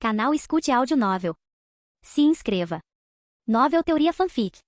Canal Escute Áudio Novel. Se inscreva. Novel Teoria Fanfic.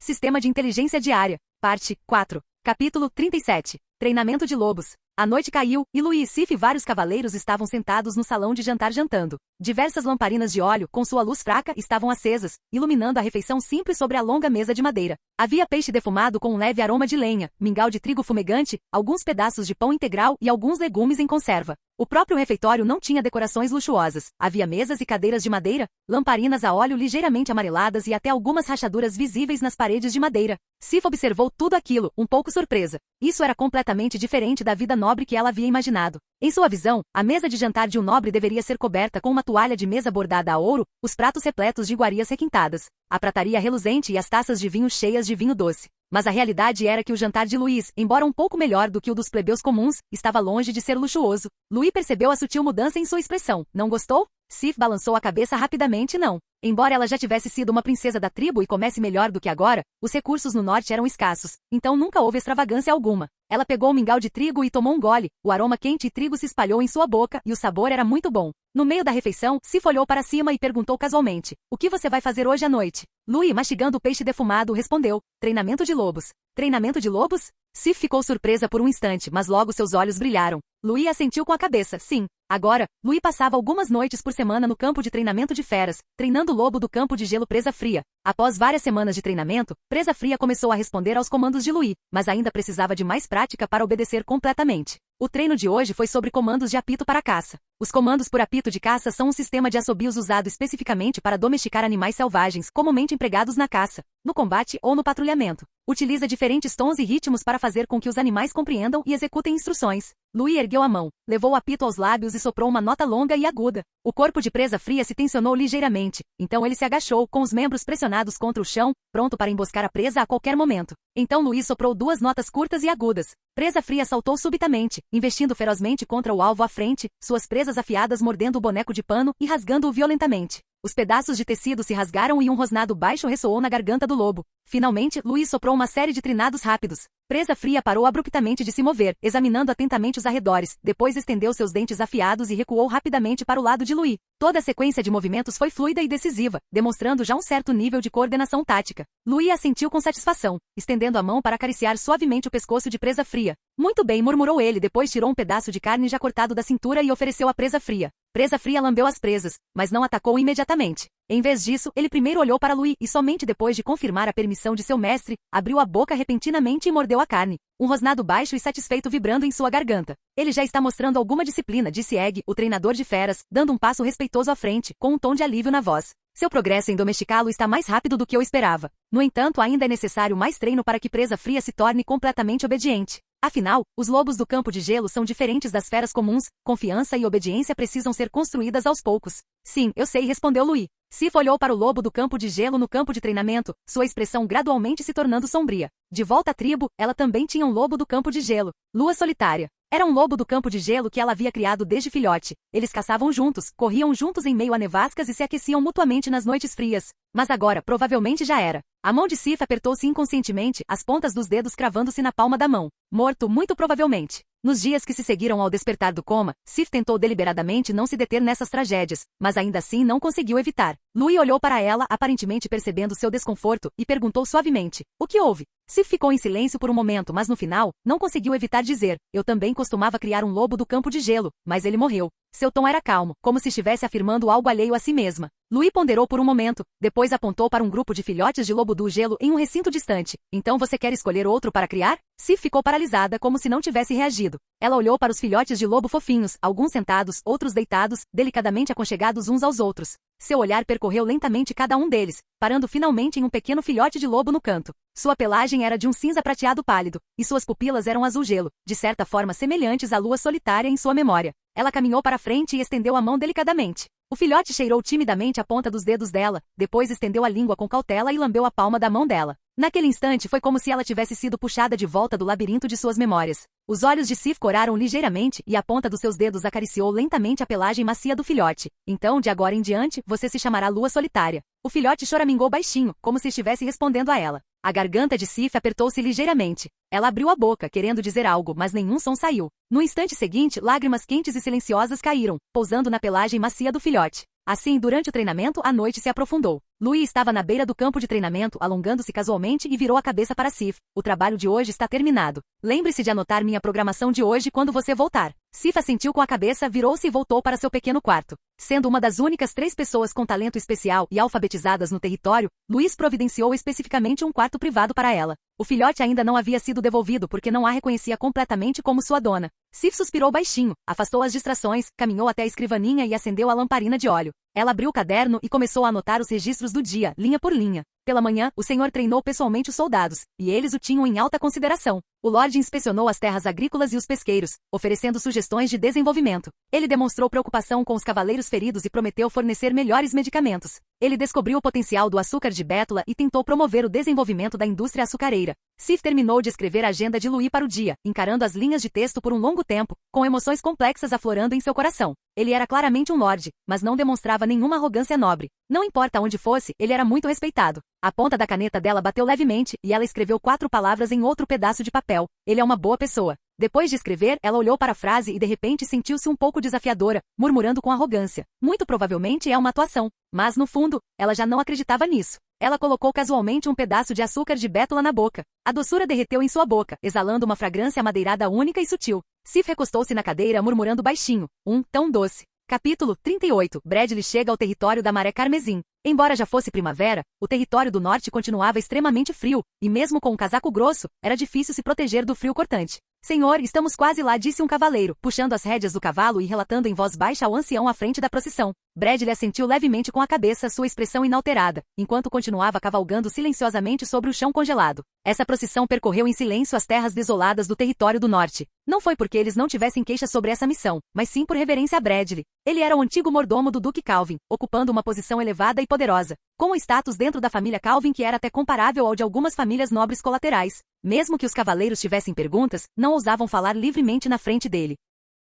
Sistema de Inteligência Diária. Parte 4. Capítulo 37. Treinamento de lobos. A noite caiu, e Louis, Sif e vários cavaleiros estavam sentados no salão de jantar jantando. Diversas lamparinas de óleo, com sua luz fraca, estavam acesas, iluminando a refeição simples sobre a longa mesa de madeira. Havia peixe defumado com um leve aroma de lenha, mingau de trigo fumegante, alguns pedaços de pão integral e alguns legumes em conserva. O próprio refeitório não tinha decorações luxuosas. Havia mesas e cadeiras de madeira, lamparinas a óleo ligeiramente amareladas e até algumas rachaduras visíveis nas paredes de madeira. Sif observou tudo aquilo, um pouco surpresa. Isso era completamente diferente da vida nobre que ela havia imaginado. Em sua visão, a mesa de jantar de um nobre deveria ser coberta com uma toalha de mesa bordada a ouro, os pratos repletos de iguarias requintadas, a prataria reluzente e as taças de vinho cheias de vinho doce. Mas a realidade era que o jantar de Louis, embora um pouco melhor do que o dos plebeus comuns, estava longe de ser luxuoso. Louis percebeu a sutil mudança em sua expressão. Não gostou? Sif balançou a cabeça rapidamente não. Embora ela já tivesse sido uma princesa da tribo e comesse melhor do que agora, os recursos no norte eram escassos, então nunca houve extravagância alguma. Ela pegou um mingau de trigo e tomou um gole, o aroma quente e trigo se espalhou em sua boca e o sabor era muito bom. No meio da refeição, Sif olhou para cima e perguntou casualmente, o que você vai fazer hoje à noite? Louis, mastigando o peixe defumado, respondeu, treinamento de lobos. Treinamento de lobos? Sif ficou surpresa por um instante, mas logo seus olhos brilharam. Louis assentiu com a cabeça, sim. Agora, Louis passava algumas noites por semana no campo de treinamento de feras, treinando o lobo do campo de gelo Presa Fria. Após várias semanas de treinamento, Presa Fria começou a responder aos comandos de Louis, mas ainda precisava de mais prática para obedecer completamente. O treino de hoje foi sobre comandos de apito para caça. Os comandos por apito de caça são um sistema de assobios usado especificamente para domesticar animais selvagens, comumente empregados na caça, no combate ou no patrulhamento. Utiliza diferentes tons e ritmos para fazer com que os animais compreendam e executem instruções. Louis ergueu a mão, levou o apito aos lábios e soprou uma nota longa e aguda. O corpo de Presa Fria se tensionou ligeiramente, então ele se agachou, com os membros pressionados contra o chão, pronto para emboscar a presa a qualquer momento. Então Louis soprou duas notas curtas e agudas. Presa Fria saltou subitamente, investindo ferozmente contra o alvo à frente, suas presas afiadas mordendo o boneco de pano e rasgando-o violentamente. Os pedaços de tecido se rasgaram e um rosnado baixo ressoou na garganta do lobo. Finalmente, Louis soprou uma série de trinados rápidos. Presa Fria parou abruptamente de se mover, examinando atentamente os arredores, depois estendeu seus dentes afiados e recuou rapidamente para o lado de Louis. Toda a sequência de movimentos foi fluida e decisiva, demonstrando já um certo nível de coordenação tática. Louis assentiu com satisfação, estendendo a mão para acariciar suavemente o pescoço de Presa Fria. Muito bem, murmurou ele, depois tirou um pedaço de carne já cortado da cintura e ofereceu à Presa Fria. Presa Fria lambeu as presas, mas não atacou imediatamente. Em vez disso, ele primeiro olhou para Louis e somente depois de confirmar a permissão de seu mestre, abriu a boca repentinamente e mordeu a carne. Um rosnado baixo e satisfeito vibrando em sua garganta. Ele já está mostrando alguma disciplina, disse Egg, o treinador de feras, dando um passo respeitoso à frente, com um tom de alívio na voz. Seu progresso em domesticá-lo está mais rápido do que eu esperava. No entanto, ainda é necessário mais treino para que Presa Fria se torne completamente obediente. Afinal, os lobos do campo de gelo são diferentes das feras comuns, confiança e obediência precisam ser construídas aos poucos. Sim, eu sei, respondeu Louis. Sif olhou para o lobo do campo de gelo no campo de treinamento, sua expressão gradualmente se tornando sombria. De volta à tribo, ela também tinha um lobo do campo de gelo, Lua Solitária. Era um lobo do campo de gelo que ela havia criado desde filhote. Eles caçavam juntos, corriam juntos em meio a nevascas e se aqueciam mutuamente nas noites frias. Mas agora, provavelmente já era. A mão de Sif apertou-se inconscientemente, as pontas dos dedos cravando-se na palma da mão. Morto, muito provavelmente. Nos dias que se seguiram ao despertar do coma, Sif tentou deliberadamente não se deter nessas tragédias, mas ainda assim não conseguiu evitar. Louis olhou para ela, aparentemente percebendo seu desconforto, e perguntou suavemente, o que houve? Sif ficou em silêncio por um momento, mas no final, não conseguiu evitar dizer, eu também costumava criar um lobo do campo de gelo, mas ele morreu. Seu tom era calmo, como se estivesse afirmando algo alheio a si mesma. Louis ponderou por um momento, depois apontou para um grupo de filhotes de lobo do gelo em um recinto distante. Então você quer escolher outro para criar? Sif ficou paralisada, como se não tivesse reagido. Ela olhou para os filhotes de lobo fofinhos, alguns sentados, outros deitados, delicadamente aconchegados uns aos outros. Seu olhar percorreu lentamente cada um deles, parando finalmente em um pequeno filhote de lobo no canto. Sua pelagem era de um cinza prateado pálido, e suas pupilas eram azul gelo, de certa forma semelhantes à lua solitária em sua memória. Ela caminhou para frente e estendeu a mão delicadamente. O filhote cheirou timidamente a ponta dos dedos dela, depois estendeu a língua com cautela e lambeu a palma da mão dela. Naquele instante foi como se ela tivesse sido puxada de volta do labirinto de suas memórias. Os olhos de Sif coraram ligeiramente e a ponta dos seus dedos acariciou lentamente a pelagem macia do filhote. Então, de agora em diante, você se chamará Lua Solitária. O filhote choramingou baixinho, como se estivesse respondendo a ela. A garganta de Sif apertou-se ligeiramente. Ela abriu a boca, querendo dizer algo, mas nenhum som saiu. No instante seguinte, lágrimas quentes e silenciosas caíram, pousando na pelagem macia do filhote. Assim, durante o treinamento, a noite se aprofundou. Louis estava na beira do campo de treinamento, alongando-se casualmente e virou a cabeça para Sif. O trabalho de hoje está terminado. Lembre-se de anotar minha programação de hoje quando você voltar. Sif assentiu com a cabeça, virou-se e voltou para seu pequeno quarto. Sendo uma das únicas 3 pessoas com talento especial e alfabetizadas no território, Louis providenciou especificamente um quarto privado para ela. O filhote ainda não havia sido devolvido porque não a reconhecia completamente como sua dona. Sif suspirou baixinho, afastou as distrações, caminhou até a escrivaninha e acendeu a lamparina de óleo. Ela abriu o caderno e começou a anotar os registros do dia, linha por linha. Pela manhã, o senhor treinou pessoalmente os soldados, e eles o tinham em alta consideração. O Lorde inspecionou as terras agrícolas e os pesqueiros, oferecendo sugestões de desenvolvimento. Ele demonstrou preocupação com os cavaleiros feridos e prometeu fornecer melhores medicamentos. Ele descobriu o potencial do açúcar de bétula e tentou promover o desenvolvimento da indústria açucareira. Sif terminou de escrever a agenda de Louis para o dia, encarando as linhas de texto por um longo tempo, com emoções complexas aflorando em seu coração. Ele era claramente um lorde, mas não demonstrava nenhuma arrogância nobre. Não importa onde fosse, ele era muito respeitado. A ponta da caneta dela bateu levemente e ela escreveu 4 palavras em outro pedaço de papel. Ele é uma boa pessoa. Depois de escrever, ela olhou para a frase e de repente sentiu-se um pouco desafiadora, murmurando com arrogância. Muito provavelmente é uma atuação. Mas no fundo, ela já não acreditava nisso. Ela colocou casualmente um pedaço de açúcar de bétula na boca. A doçura derreteu em sua boca, exalando uma fragrância amadeirada única e sutil. Sif recostou-se na cadeira murmurando baixinho. Tão doce. Capítulo 38. Bradley chega ao território da Maré Carmesim. Embora já fosse primavera, o território do norte continuava extremamente frio, e mesmo com um casaco grosso, era difícil se proteger do frio cortante. Senhor, estamos quase lá, disse um cavaleiro, puxando as rédeas do cavalo e relatando em voz baixa ao ancião à frente da procissão. Bradley assentiu levemente com a cabeça, sua expressão inalterada, enquanto continuava cavalgando silenciosamente sobre o chão congelado. Essa procissão percorreu em silêncio as terras desoladas do território do norte. Não foi porque eles não tivessem queixas sobre essa missão, mas sim por reverência a Bradley. Ele era o antigo mordomo do Duque Calvin, ocupando uma posição elevada e poderosa, com um status dentro da família Calvin que era até comparável ao de algumas famílias nobres colaterais. Mesmo que os cavaleiros tivessem perguntas, não ousavam falar livremente na frente dele.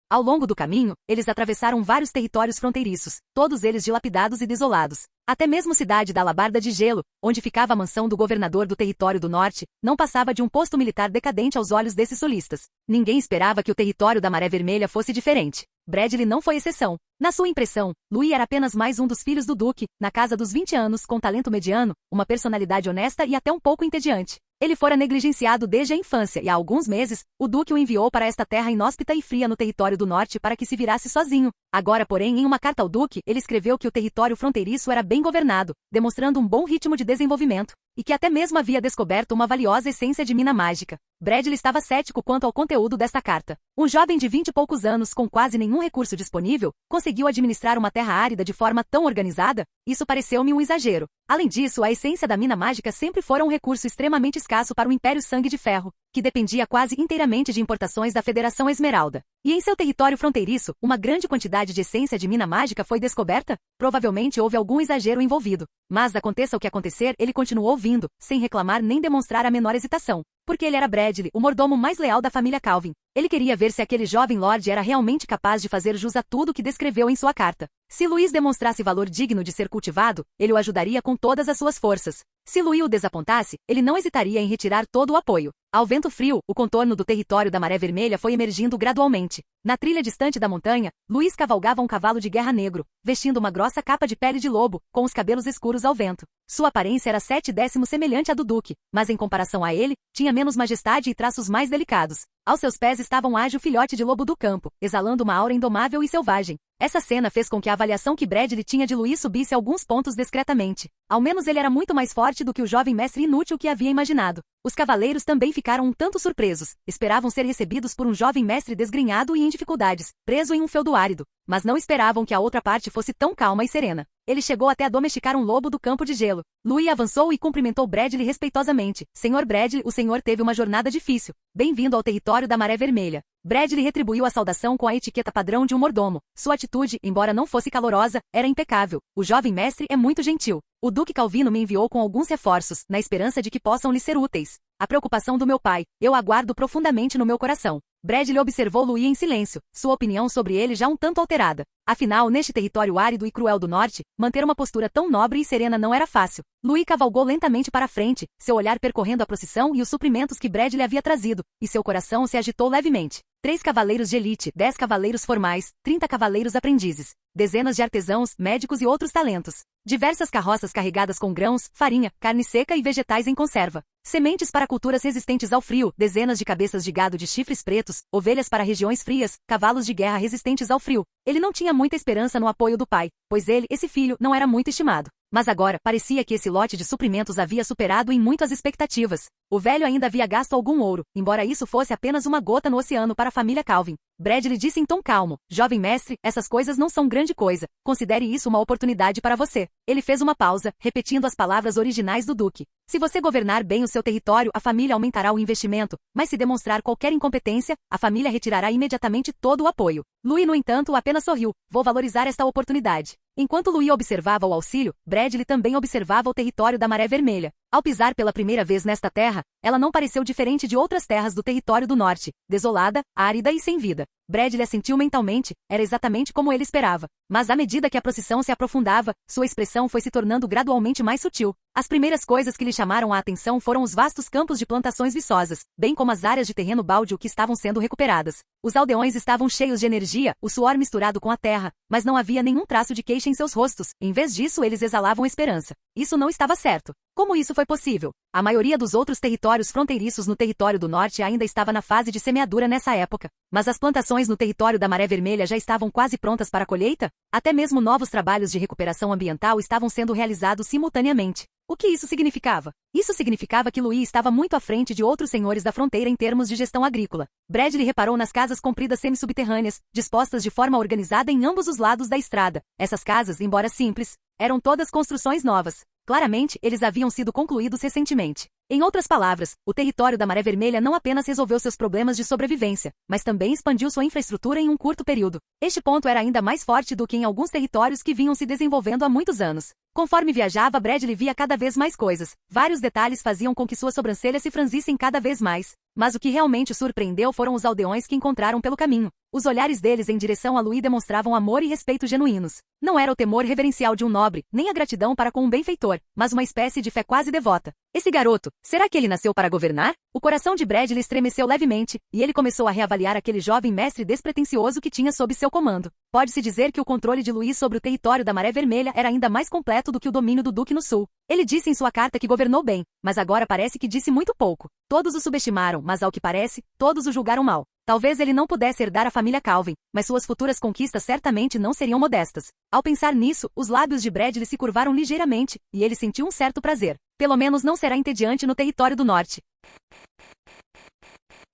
Ao longo do caminho, eles atravessaram vários territórios fronteiriços, todos eles dilapidados e desolados. Até mesmo a cidade da Alabarda de Gelo, onde ficava a mansão do governador do território do norte, não passava de um posto militar decadente aos olhos desses solistas. Ninguém esperava que o território da Maré Vermelha fosse diferente. Bradley não foi exceção. Na sua impressão, Louis era apenas mais um dos filhos do Duque, na casa dos 20 anos, com talento mediano, uma personalidade honesta e até um pouco entediante. Ele fora negligenciado desde a infância e há alguns meses, o Duque o enviou para esta terra inóspita e fria no território do norte para que se virasse sozinho. Agora, porém, em uma carta ao Duque, ele escreveu que o território fronteiriço era bem governado, demonstrando um bom ritmo de desenvolvimento, e que até mesmo havia descoberto uma valiosa essência de mina mágica. Bradley estava cético quanto ao conteúdo desta carta. Um jovem de 20 e poucos anos com quase nenhum recurso disponível, conseguiu administrar uma terra árida de forma tão organizada? Isso pareceu-me um exagero. Além disso, a essência da mina mágica sempre fora um recurso extremamente escasso para o Império Sangue de Ferro, que dependia quase inteiramente de importações da Federação Esmeralda. E em seu território fronteiriço, uma grande quantidade de essência de mina mágica foi descoberta? Provavelmente houve algum exagero envolvido. Mas aconteça o que acontecer, ele continuou ouvindo, sem reclamar nem demonstrar a menor hesitação. Porque ele era Bradley, o mordomo mais leal da família Calvin. Ele queria ver se aquele jovem lorde era realmente capaz de fazer jus a tudo que descreveu em sua carta. Se Louis demonstrasse valor digno de ser cultivado, ele o ajudaria com todas as suas forças. Se Louis o desapontasse, ele não hesitaria em retirar todo o apoio. Ao vento frio, o contorno do território da Maré Vermelha foi emergindo gradualmente. Na trilha distante da montanha, Louis cavalgava um cavalo de guerra negro, vestindo uma grossa capa de pele de lobo, com os cabelos escuros ao vento. Sua aparência era 7/10 semelhante à do Duque, mas em comparação a ele, tinha menos majestade e traços mais delicados. Aos seus pés estava um ágil filhote de lobo do campo, exalando uma aura indomável e selvagem. Essa cena fez com que a avaliação que Bradley tinha de Louis subisse alguns pontos discretamente. Ao menos ele era muito mais forte do que o jovem mestre inútil que havia imaginado. Os cavaleiros também ficaram um tanto surpresos. Esperavam ser recebidos por um jovem mestre desgrenhado e em dificuldades, preso em um feudo árido. Mas não esperavam que a outra parte fosse tão calma e serena. Ele chegou até a domesticar um lobo do campo de gelo. Louis avançou e cumprimentou Bradley respeitosamente. Senhor Bradley, o senhor teve uma jornada difícil. Bem-vindo ao território da Maré Vermelha. Bradley retribuiu a saudação com a etiqueta padrão de um mordomo. Sua atitude, embora não fosse calorosa, era impecável. O jovem mestre é muito gentil. O Duque Calvino me enviou com alguns reforços, na esperança de que possam lhe ser úteis. A preocupação do meu pai, eu aguardo profundamente no meu coração. Bradley observou Louis em silêncio, sua opinião sobre ele já um tanto alterada. Afinal, neste território árido e cruel do norte, manter uma postura tão nobre e serena não era fácil. Louis cavalgou lentamente para a frente, seu olhar percorrendo a procissão e os suprimentos que Bradley havia trazido, e seu coração se agitou levemente. 3 cavaleiros de elite, 10 cavaleiros formais, 30 cavaleiros aprendizes, dezenas de artesãos, médicos e outros talentos. Diversas carroças carregadas com grãos, farinha, carne seca e vegetais em conserva. Sementes para culturas resistentes ao frio, dezenas de cabeças de gado de chifres pretos, ovelhas para regiões frias, cavalos de guerra resistentes ao frio. Ele não tinha muita esperança no apoio do pai, pois ele, esse filho, não era muito estimado. Mas agora, parecia que esse lote de suprimentos havia superado em muito as expectativas. O velho ainda havia gasto algum ouro, embora isso fosse apenas uma gota no oceano para a família Calvin. Bradley disse em tom calmo: jovem mestre, essas coisas não são grande coisa. Considere isso uma oportunidade para você. Ele fez uma pausa, repetindo as palavras originais do Duque. Se você governar bem o seu território, a família aumentará o investimento, mas se demonstrar qualquer incompetência, a família retirará imediatamente todo o apoio. Louis, no entanto, apenas sorriu. Vou valorizar esta oportunidade. Enquanto Louis observava o auxílio, Bradley também observava o território da Maré Vermelha. Ao pisar pela primeira vez nesta terra, ela não pareceu diferente de outras terras do território do norte, desolada, árida e sem vida. Bradley assentiu mentalmente, era exatamente como ele esperava. Mas à medida que a procissão se aprofundava, sua expressão foi se tornando gradualmente mais sutil. As primeiras coisas que lhe chamaram a atenção foram os vastos campos de plantações viçosas, bem como as áreas de terreno baldio que estavam sendo recuperadas. Os aldeões estavam cheios de energia, o suor misturado com a terra, mas não havia nenhum traço de queixa em seus rostos. Em vez disso, eles exalavam esperança. Isso não estava certo. Como isso foi possível? A maioria dos outros territórios fronteiriços no território do norte ainda estava na fase de semeadura nessa época, mas as plantações no território da Maré Vermelha já estavam quase prontas para a colheita? Até mesmo novos trabalhos de recuperação ambiental estavam sendo realizados simultaneamente. O que isso significava? Isso significava que Louis estava muito à frente de outros senhores da fronteira em termos de gestão agrícola. Bradley reparou nas casas compridas semi-subterrâneas, dispostas de forma organizada em ambos os lados da estrada. Essas casas, embora simples, eram todas construções novas. Claramente, eles haviam sido concluídos recentemente. Em outras palavras, o território da Maré Vermelha não apenas resolveu seus problemas de sobrevivência, mas também expandiu sua infraestrutura em um curto período. Este ponto era ainda mais forte do que em alguns territórios que vinham se desenvolvendo há muitos anos. Conforme viajava, Bradley via cada vez mais coisas. Vários detalhes faziam com que suas sobrancelhas se franzissem cada vez mais. Mas o que realmente o surpreendeu foram os aldeões que encontraram pelo caminho. Os olhares deles em direção a Louis demonstravam amor e respeito genuínos. Não era o temor reverencial de um nobre, nem a gratidão para com um benfeitor, mas uma espécie de fé quase devota. Esse garoto, será que ele nasceu para governar? O coração de Bradley estremeceu levemente, e ele começou a reavaliar aquele jovem mestre despretensioso que tinha sob seu comando. Pode-se dizer que o controle de Louis sobre o território da Maré Vermelha era ainda mais completo do que o domínio do Duque no sul. Ele disse em sua carta que governou bem, mas agora parece que disse muito pouco. Todos o subestimaram, mas ao que parece, todos o julgaram mal. Talvez ele não pudesse herdar a família Calvin, mas suas futuras conquistas certamente não seriam modestas. Ao pensar nisso, os lábios de Bradley se curvaram ligeiramente, e ele sentiu um certo prazer. Pelo menos não será entediante no território do norte.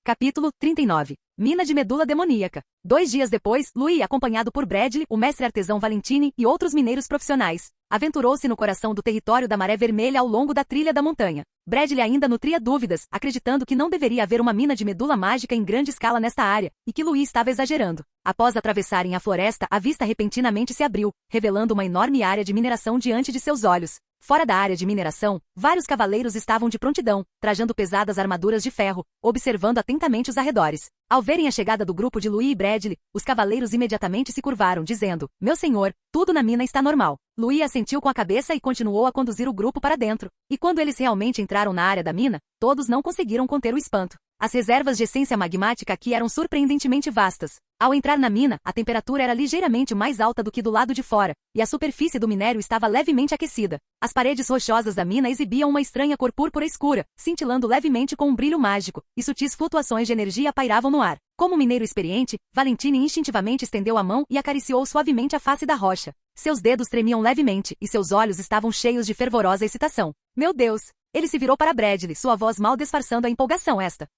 Capítulo 39. Mina de medula demoníaca. 2 dias depois, Louis, acompanhado por Bradley, o mestre artesão Valentini e outros mineiros profissionais, aventurou-se no coração do território da Maré Vermelha ao longo da trilha da montanha. Bradley ainda nutria dúvidas, acreditando que não deveria haver uma mina de medula mágica em grande escala nesta área, e que Louis estava exagerando. Após atravessarem a floresta, a vista repentinamente se abriu, revelando uma enorme área de mineração diante de seus olhos. Fora da área de mineração, vários cavaleiros estavam de prontidão, trajando pesadas armaduras de ferro, observando atentamente os arredores. Ao verem a chegada do grupo de Louis e Bradley, os cavaleiros imediatamente se curvaram, dizendo: "Meu senhor, tudo na mina está normal." Louis assentiu com a cabeça e continuou a conduzir o grupo para dentro. E quando eles realmente entraram na área da mina, todos não conseguiram conter o espanto. As reservas de essência magmática aqui eram surpreendentemente vastas. Ao entrar na mina, a temperatura era ligeiramente mais alta do que do lado de fora, e a superfície do minério estava levemente aquecida. As paredes rochosas da mina exibiam uma estranha cor púrpura escura, cintilando levemente com um brilho mágico, e sutis flutuações de energia pairavam no ar. Como mineiro experiente, Valentini instintivamente estendeu a mão e acariciou suavemente a face da rocha. Seus dedos tremiam levemente, e seus olhos estavam cheios de fervorosa excitação. Meu Deus! Ele se virou para Bradley, sua voz mal disfarçando a empolgação.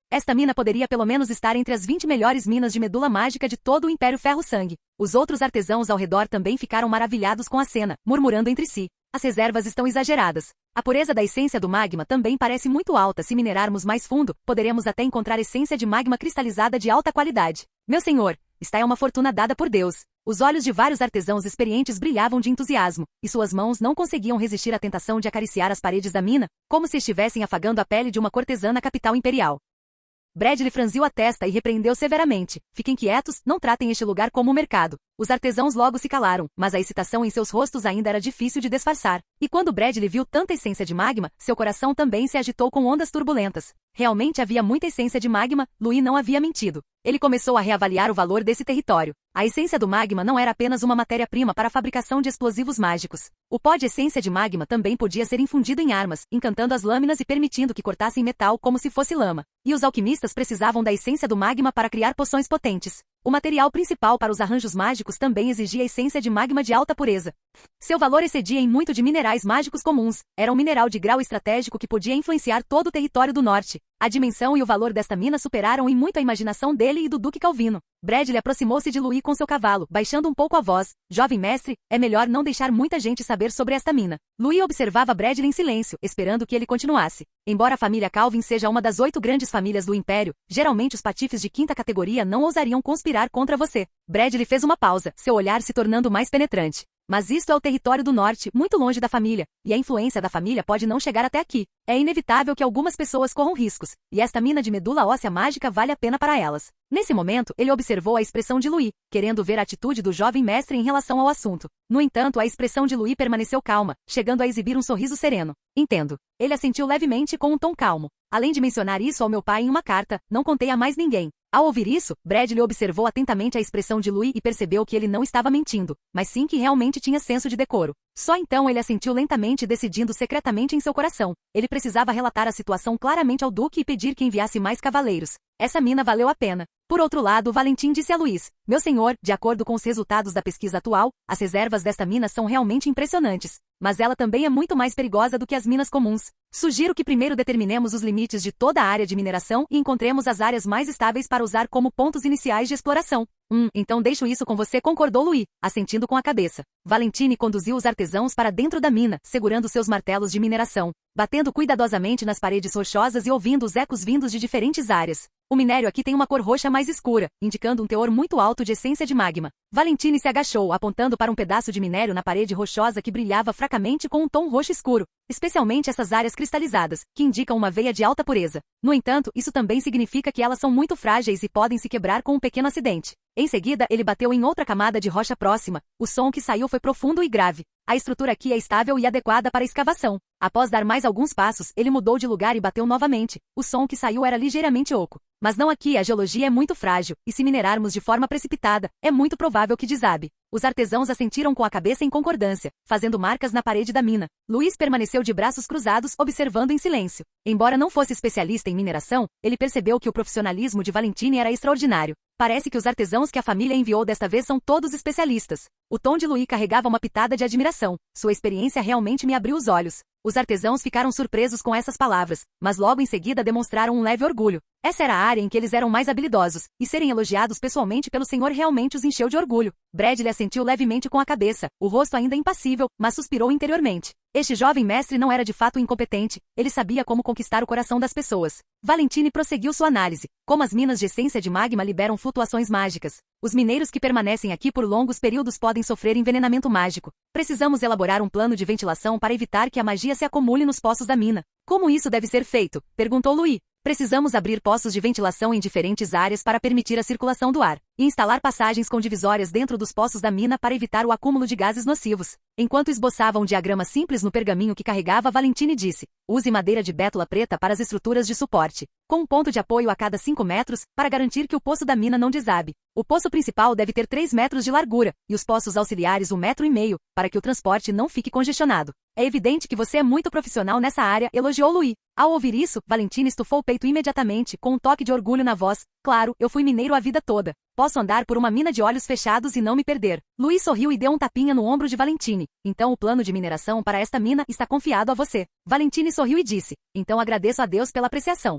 Esta mina poderia pelo menos estar entre as 20 melhores minas de medula mágica de todo o Império Ferro-Sangue. Os outros artesãos ao redor também ficaram maravilhados com a cena, murmurando entre si: as reservas estão exageradas. A pureza da essência do magma também parece muito alta. Se minerarmos mais fundo, poderemos até encontrar essência de magma cristalizada de alta qualidade. Meu senhor, esta é uma fortuna dada por Deus. Os olhos de vários artesãos experientes brilhavam de entusiasmo, e suas mãos não conseguiam resistir à tentação de acariciar as paredes da mina, como se estivessem afagando a pele de uma cortesã na capital imperial. Bradley franziu a testa e repreendeu severamente: fiquem quietos, não tratem este lugar como um mercado. Os artesãos logo se calaram, mas a excitação em seus rostos ainda era difícil de disfarçar. E quando Bradley viu tanta essência de magma, seu coração também se agitou com ondas turbulentas. Realmente havia muita essência de magma, Louis não havia mentido. Ele começou a reavaliar o valor desse território. A essência do magma não era apenas uma matéria-prima para a fabricação de explosivos mágicos. O pó de essência de magma também podia ser infundido em armas, encantando as lâminas e permitindo que cortassem metal como se fosse lama. E os alquimistas precisavam da essência do magma para criar poções potentes. O material principal para os arranjos mágicos também exigia a essência de magma de alta pureza. Seu valor excedia em muito de minerais mágicos comuns. Era um mineral de grau estratégico que podia influenciar todo o território do norte. A dimensão e o valor desta mina superaram em muito a imaginação dele e do Duque Calvino. Bradley aproximou-se de Louis com seu cavalo, baixando um pouco a voz. Jovem mestre, é melhor não deixar muita gente saber sobre esta mina. Louis observava Bradley em silêncio, esperando que ele continuasse. Embora a família Calvin seja uma das 8 grandes famílias do Império, geralmente os patifes de quinta categoria não ousariam conspirar contra você. Bradley fez uma pausa, seu olhar se tornando mais penetrante. Mas isto é o território do norte, muito longe da família, e a influência da família pode não chegar até aqui. É inevitável que algumas pessoas corram riscos, e esta mina de medula óssea mágica vale a pena para elas. Nesse momento, ele observou a expressão de Louis, querendo ver a atitude do jovem mestre em relação ao assunto. No entanto, a expressão de Louis permaneceu calma, chegando a exibir um sorriso sereno. Entendo. Ele assentiu levemente com um tom calmo. Além de mencionar isso ao meu pai em uma carta, não contei a mais ninguém. Ao ouvir isso, Bradley observou atentamente a expressão de Louis e percebeu que ele não estava mentindo, mas sim que realmente tinha senso de decoro. Só então ele assentiu lentamente, decidindo secretamente em seu coração. Ele precisava relatar a situação claramente ao Duque e pedir que enviasse mais cavaleiros. Essa mina valeu a pena. Por outro lado, Valentim disse a Louis: meu senhor, de acordo com os resultados da pesquisa atual, as reservas desta mina são realmente impressionantes. Mas ela também é muito mais perigosa do que as minas comuns. Sugiro que primeiro determinemos os limites de toda a área de mineração e encontremos as áreas mais estáveis para usar como pontos iniciais de exploração. Então deixo isso com você, concordou Louis, assentindo com a cabeça. Valentine conduziu os artesãos para dentro da mina, segurando seus martelos de mineração, batendo cuidadosamente nas paredes rochosas e ouvindo os ecos vindos de diferentes áreas. O minério aqui tem uma cor roxa mais escura, indicando um teor muito alto de essência de magma. Valentine se agachou, apontando para um pedaço de minério na parede rochosa que brilhava fracamente com um tom roxo escuro, especialmente essas áreas cristalizadas, que indicam uma veia de alta pureza. No entanto, isso também significa que elas são muito frágeis e podem se quebrar com um pequeno acidente. Em seguida, ele bateu em outra camada de rocha próxima. O som que saiu foi profundo e grave. A estrutura aqui é estável e adequada para a escavação. Após dar mais alguns passos, ele mudou de lugar e bateu novamente. O som que saiu era ligeiramente oco. Mas não aqui, a geologia é muito frágil, e se minerarmos de forma precipitada, é muito provável que desabe. Os artesãos assentiram com a cabeça em concordância, fazendo marcas na parede da mina. Louis permaneceu de braços cruzados, observando em silêncio. Embora não fosse especialista em mineração, ele percebeu que o profissionalismo de Valentine era extraordinário. Parece que os artesãos que a família enviou desta vez são todos especialistas. O tom de Louis carregava uma pitada de admiração. Sua experiência realmente me abriu os olhos. Os artesãos ficaram surpresos com essas palavras, mas logo em seguida demonstraram um leve orgulho. Essa era a área em que eles eram mais habilidosos, e serem elogiados pessoalmente pelo senhor realmente os encheu de orgulho. Bradley assentiu levemente com a cabeça, o rosto ainda impassível, mas suspirou interiormente. Este jovem mestre não era de fato incompetente, ele sabia como conquistar o coração das pessoas. Valentine prosseguiu sua análise. Como as minas de essência de magma liberam flutuações mágicas, os mineiros que permanecem aqui por longos períodos podem sofrer envenenamento mágico. Precisamos elaborar um plano de ventilação para evitar que a magia se acumule nos poços da mina. Como isso deve ser feito? Perguntou Louis. Precisamos abrir poços de ventilação em diferentes áreas para permitir a circulação do ar, e instalar passagens com divisórias dentro dos poços da mina para evitar o acúmulo de gases nocivos. Enquanto esboçava um diagrama simples no pergaminho que carregava, Valentine disse: use madeira de bétula preta para as estruturas de suporte, com um ponto de apoio a cada 5 metros, para garantir que o poço da mina não desabe. O poço principal deve ter 3 metros de largura, e os poços auxiliares 1,5 metros, para que o transporte não fique congestionado. É evidente que você é muito profissional nessa área, elogiou Louis. Ao ouvir isso, Valentine estufou o peito imediatamente, com um toque de orgulho na voz. Claro, eu fui mineiro a vida toda. Posso andar por uma mina de olhos fechados e não me perder. Louis sorriu e deu um tapinha no ombro de Valentine. Então o plano de mineração para esta mina está confiado a você. Valentine sorriu e disse: então agradeço a Deus pela apreciação.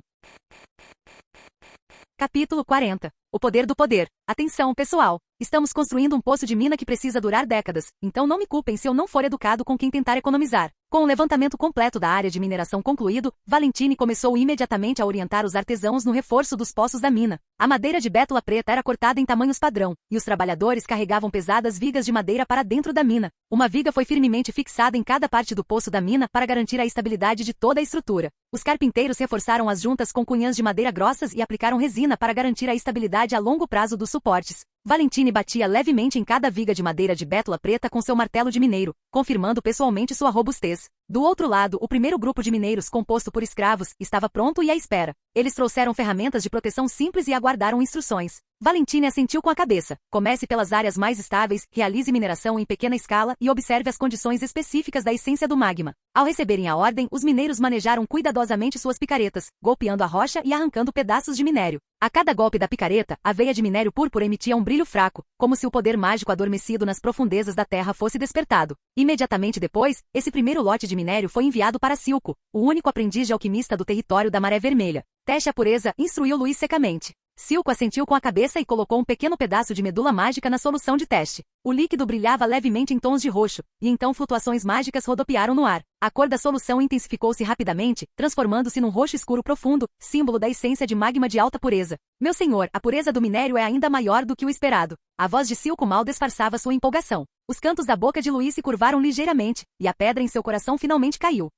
Capítulo 40. O poder do poder. Atenção, pessoal. Estamos construindo um poço de mina que precisa durar décadas, então não me culpem se eu não for educado com quem tentar economizar. Com o levantamento completo da área de mineração concluído, Valentine começou imediatamente a orientar os artesãos no reforço dos poços da mina. A madeira de bétula preta era cortada em tamanhos padrão, e os trabalhadores carregavam pesadas vigas de madeira para dentro da mina. Uma viga foi firmemente fixada em cada parte do poço da mina para garantir a estabilidade de toda a estrutura. Os carpinteiros reforçaram as juntas com cunhãs de madeira grossas e aplicaram resina para garantir a estabilidade a longo prazo dos suportes. Valentine batia levemente em cada viga de madeira de bétula preta com seu martelo de mineiro, confirmando pessoalmente sua robustez. Do outro lado, o primeiro grupo de mineiros, composto por escravos, estava pronto e à espera. Eles trouxeram ferramentas de proteção simples e aguardaram instruções. Valentine assentiu com a cabeça. Comece pelas áreas mais estáveis, realize mineração em pequena escala e observe as condições específicas da essência do magma. Ao receberem a ordem, os mineiros manejaram cuidadosamente suas picaretas, golpeando a rocha e arrancando pedaços de minério. A cada golpe da picareta, a veia de minério púrpura emitia um brilho fraco, como se o poder mágico adormecido nas profundezas da terra fosse despertado. Imediatamente depois, esse primeiro lote de minério foi enviado para Silco, o único aprendiz de alquimista do território da Maré Vermelha. Teste a pureza, instruiu Luiz secamente. Silco assentiu com a cabeça e colocou um pequeno pedaço de medula mágica na solução de teste. O líquido brilhava levemente em tons de roxo, e então flutuações mágicas rodopiaram no ar. A cor da solução intensificou-se rapidamente, transformando-se num roxo escuro profundo, símbolo da essência de magma de alta pureza. Meu senhor, a pureza do minério é ainda maior do que o esperado. A voz de Silco mal disfarçava sua empolgação. Os cantos da boca de Luiz se curvaram ligeiramente, e a pedra em seu coração finalmente caiu.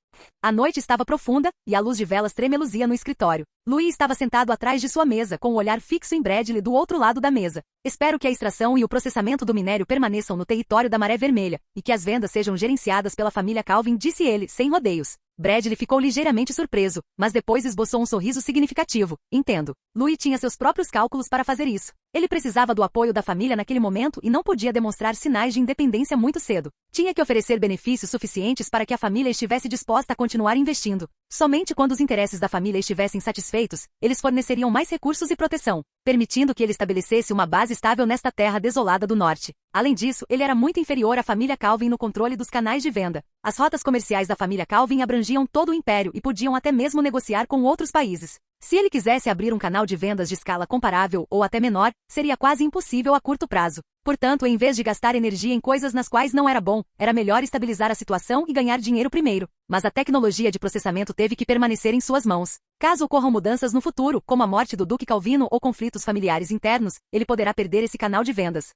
A noite estava profunda, e a luz de velas tremeluzia no escritório. Luiz estava sentado atrás de sua mesa, com o olhar fixo em Bradley do outro lado da mesa. Espero que a extração e o processamento do minério permaneçam no território da Maré Vermelha, e que as vendas sejam gerenciadas pela família Calvin, disse ele, sem rodeios. Bradley ficou ligeiramente surpreso, mas depois esboçou um sorriso significativo. Entendo. Louis tinha seus próprios cálculos para fazer isso. Ele precisava do apoio da família naquele momento e não podia demonstrar sinais de independência muito cedo. Tinha que oferecer benefícios suficientes para que a família estivesse disposta a continuar investindo. Somente quando os interesses da família estivessem satisfeitos, eles forneceriam mais recursos e proteção, permitindo que ele estabelecesse uma base estável nesta terra desolada do norte. Além disso, ele era muito inferior à família Calvin no controle dos canais de venda. As rotas comerciais da família Calvin abrangiam todo o império e podiam até mesmo negociar com outros países. Se ele quisesse abrir um canal de vendas de escala comparável ou até menor, seria quase impossível a curto prazo. Portanto, em vez de gastar energia em coisas nas quais não era bom, era melhor estabilizar a situação e ganhar dinheiro primeiro. Mas a tecnologia de processamento teve que permanecer em suas mãos. Caso ocorram mudanças no futuro, como a morte do Duque Calvino ou conflitos familiares internos, ele poderá perder esse canal de vendas.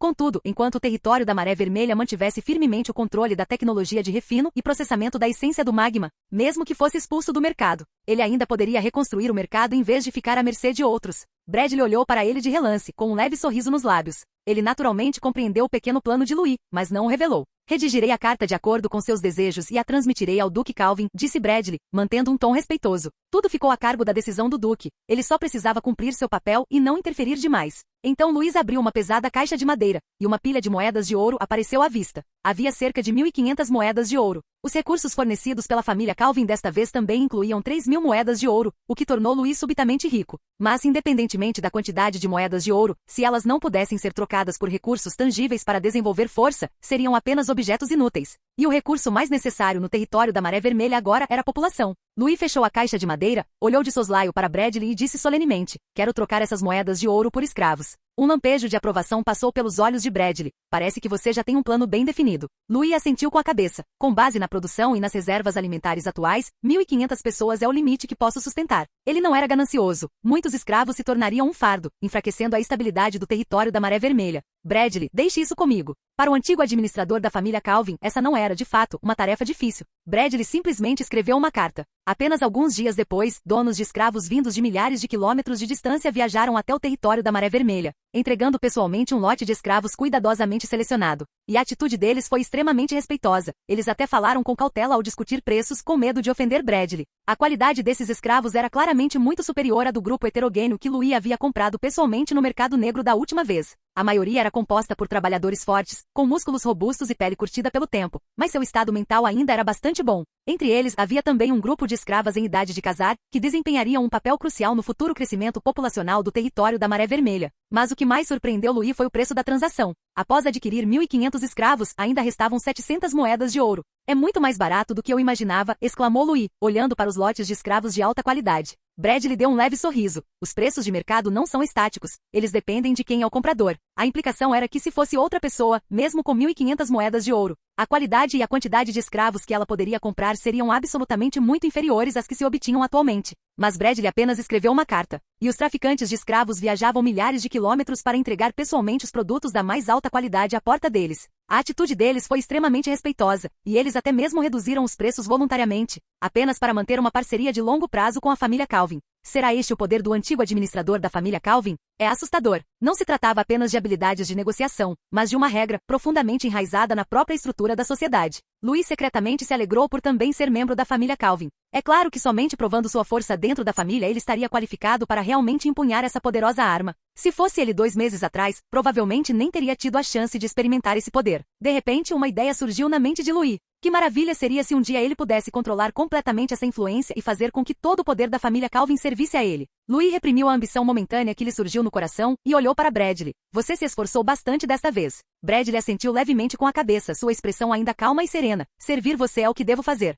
Contudo, enquanto o território da Maré Vermelha mantivesse firmemente o controle da tecnologia de refino e processamento da essência do magma, mesmo que fosse expulso do mercado, ele ainda poderia reconstruir o mercado em vez de ficar à mercê de outros. Bradley olhou para ele de relance, com um leve sorriso nos lábios. Ele naturalmente compreendeu o pequeno plano de Louis, mas não o revelou. Redigirei a carta de acordo com seus desejos e a transmitirei ao Duque Calvin, disse Bradley, mantendo um tom respeitoso. Tudo ficou a cargo da decisão do Duque. Ele só precisava cumprir seu papel e não interferir demais. Então Luiz abriu uma pesada caixa de madeira, e uma pilha de moedas de ouro apareceu à vista. Havia cerca de 1.500 moedas de ouro. Os recursos fornecidos pela família Calvin desta vez também incluíam 3.000 moedas de ouro, o que tornou Luiz subitamente rico. Mas independentemente da quantidade de moedas de ouro, se elas não pudessem ser trocadas por recursos tangíveis para desenvolver força, seriam apenas objetos inúteis. E o recurso mais necessário no território da Maré Vermelha agora era a população. Louis fechou a caixa de madeira, olhou de soslaio para Bradley e disse solenemente, quero trocar essas moedas de ouro por escravos. Um lampejo de aprovação passou pelos olhos de Bradley. Parece que você já tem um plano bem definido. Louis assentiu com a cabeça. Com base na produção e nas reservas alimentares atuais, 1.500 pessoas é o limite que posso sustentar. Ele não era ganancioso. Muitos escravos se tornariam um fardo, enfraquecendo a estabilidade do território da Maré Vermelha. Bradley, deixe isso comigo. Para o antigo administrador da família Calvin, essa não era, de fato, uma tarefa difícil. Bradley simplesmente escreveu uma carta. Apenas alguns dias depois, donos de escravos vindos de milhares de quilômetros de distância viajaram até o território da Maré Vermelha, entregando pessoalmente um lote de escravos cuidadosamente selecionado. E a atitude deles foi extremamente respeitosa. Eles até falaram com cautela ao discutir preços com medo de ofender Bradley. A qualidade desses escravos era claramente muito superior à do grupo heterogêneo que Louis havia comprado pessoalmente no mercado negro da última vez. A maioria era composta por trabalhadores fortes, com músculos robustos e pele curtida pelo tempo, mas seu estado mental ainda era bastante bom. Entre eles havia também um grupo de escravas em idade de casar, que desempenhariam um papel crucial no futuro crescimento populacional do território da Maré Vermelha. Mas o que mais surpreendeu Louis foi o preço da transação. Após adquirir 1.500 escravos, ainda restavam 700 moedas de ouro. É muito mais barato do que eu imaginava, exclamou Louis, olhando para os lotes de escravos de alta qualidade. Bradley deu um leve sorriso. Os preços de mercado não são estáticos. Eles dependem de quem é o comprador. A implicação era que se fosse outra pessoa, mesmo com 1.500 moedas de ouro, a qualidade e a quantidade de escravos que ela poderia comprar seriam absolutamente muito inferiores às que se obtinham atualmente. Mas Bradley apenas escreveu uma carta. E os traficantes de escravos viajavam milhares de quilômetros para entregar pessoalmente os produtos da mais alta qualidade à porta deles. A atitude deles foi extremamente respeitosa, e eles até mesmo reduziram os preços voluntariamente, apenas para manter uma parceria de longo prazo com a família Calvin. Será este o poder do antigo administrador da família Calvin? É assustador. Não se tratava apenas de habilidades de negociação, mas de uma regra profundamente enraizada na própria estrutura da sociedade. Louis secretamente se alegrou por também ser membro da família Calvin. É claro que somente provando sua força dentro da família ele estaria qualificado para realmente empunhar essa poderosa arma. Se fosse ele 2 meses atrás, provavelmente nem teria tido a chance de experimentar esse poder. De repente, uma ideia surgiu na mente de Louis. Que maravilha seria se um dia ele pudesse controlar completamente essa influência e fazer com que todo o poder da família Calvin servisse a ele. Louis reprimiu a ambição momentânea que lhe surgiu no coração e olhou para Bradley. Você se esforçou bastante desta vez. Bradley assentiu levemente com a cabeça, sua expressão ainda calma e serena. Servir você é o que devo fazer.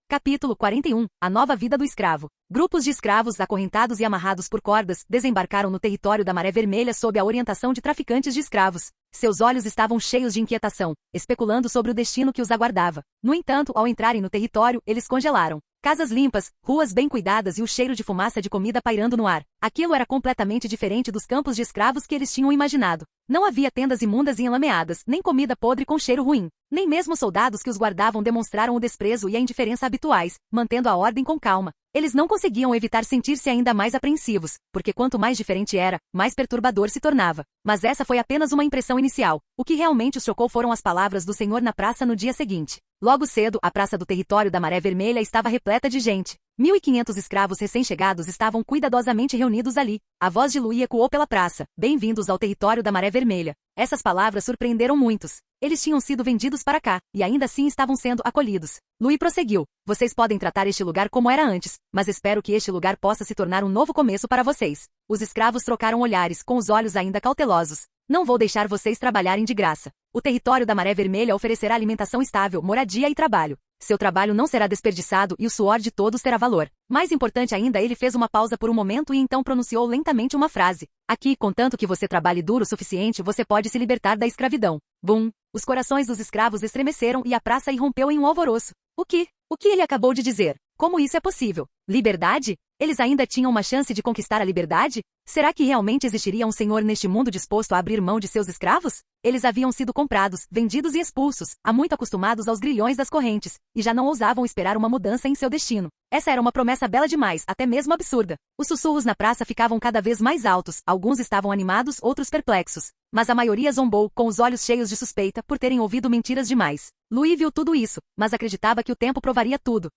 Capítulo 41. A nova vida do escravo. Grupos de escravos, acorrentados e amarrados por cordas, desembarcaram no território da Maré Vermelha sob a orientação de traficantes de escravos. Seus olhos estavam cheios de inquietação, especulando sobre o destino que os aguardava. No entanto, ao entrarem no território, eles congelaram. Casas limpas, ruas bem cuidadas e o cheiro de fumaça de comida pairando no ar. Aquilo era completamente diferente dos campos de escravos que eles tinham imaginado. Não havia tendas imundas e enlameadas, nem comida podre com cheiro ruim. Nem mesmo os soldados que os guardavam demonstraram o desprezo e a indiferença habituais, mantendo a ordem com calma. Eles não conseguiam evitar sentir-se ainda mais apreensivos, porque quanto mais diferente era, mais perturbador se tornava. Mas essa foi apenas uma impressão inicial. O que realmente os chocou foram as palavras do Senhor na praça no dia seguinte. Logo cedo, a praça do território da Maré Vermelha estava repleta de gente. 1.500 escravos recém-chegados estavam cuidadosamente reunidos ali. A voz de Louis ecoou pela praça. Bem-vindos ao território da Maré Vermelha. Essas palavras surpreenderam muitos. Eles tinham sido vendidos para cá, e ainda assim estavam sendo acolhidos. Louis prosseguiu. Vocês podem tratar este lugar como era antes, mas espero que este lugar possa se tornar um novo começo para vocês. Os escravos trocaram olhares, com os olhos ainda cautelosos. Não vou deixar vocês trabalharem de graça. O território da Maré Vermelha oferecerá alimentação estável, moradia e trabalho. Seu trabalho não será desperdiçado e o suor de todos terá valor. Mais importante ainda, ele fez uma pausa por um momento e então pronunciou lentamente uma frase. Aqui, contanto que você trabalhe duro o suficiente, você pode se libertar da escravidão. Bum! Os corações dos escravos estremeceram e a praça irrompeu em um alvoroço. O que ele acabou de dizer? Como isso é possível? Liberdade? Eles ainda tinham uma chance de conquistar a liberdade? Será que realmente existiria um senhor neste mundo disposto a abrir mão de seus escravos? Eles haviam sido comprados, vendidos e expulsos, há muito acostumados aos grilhões das correntes, e já não ousavam esperar uma mudança em seu destino. Essa era uma promessa bela demais, até mesmo absurda. Os sussurros na praça ficavam cada vez mais altos, alguns estavam animados, outros perplexos. Mas a maioria zombou, com os olhos cheios de suspeita, por terem ouvido mentiras demais. Louis viu tudo isso, mas acreditava que o tempo provaria tudo.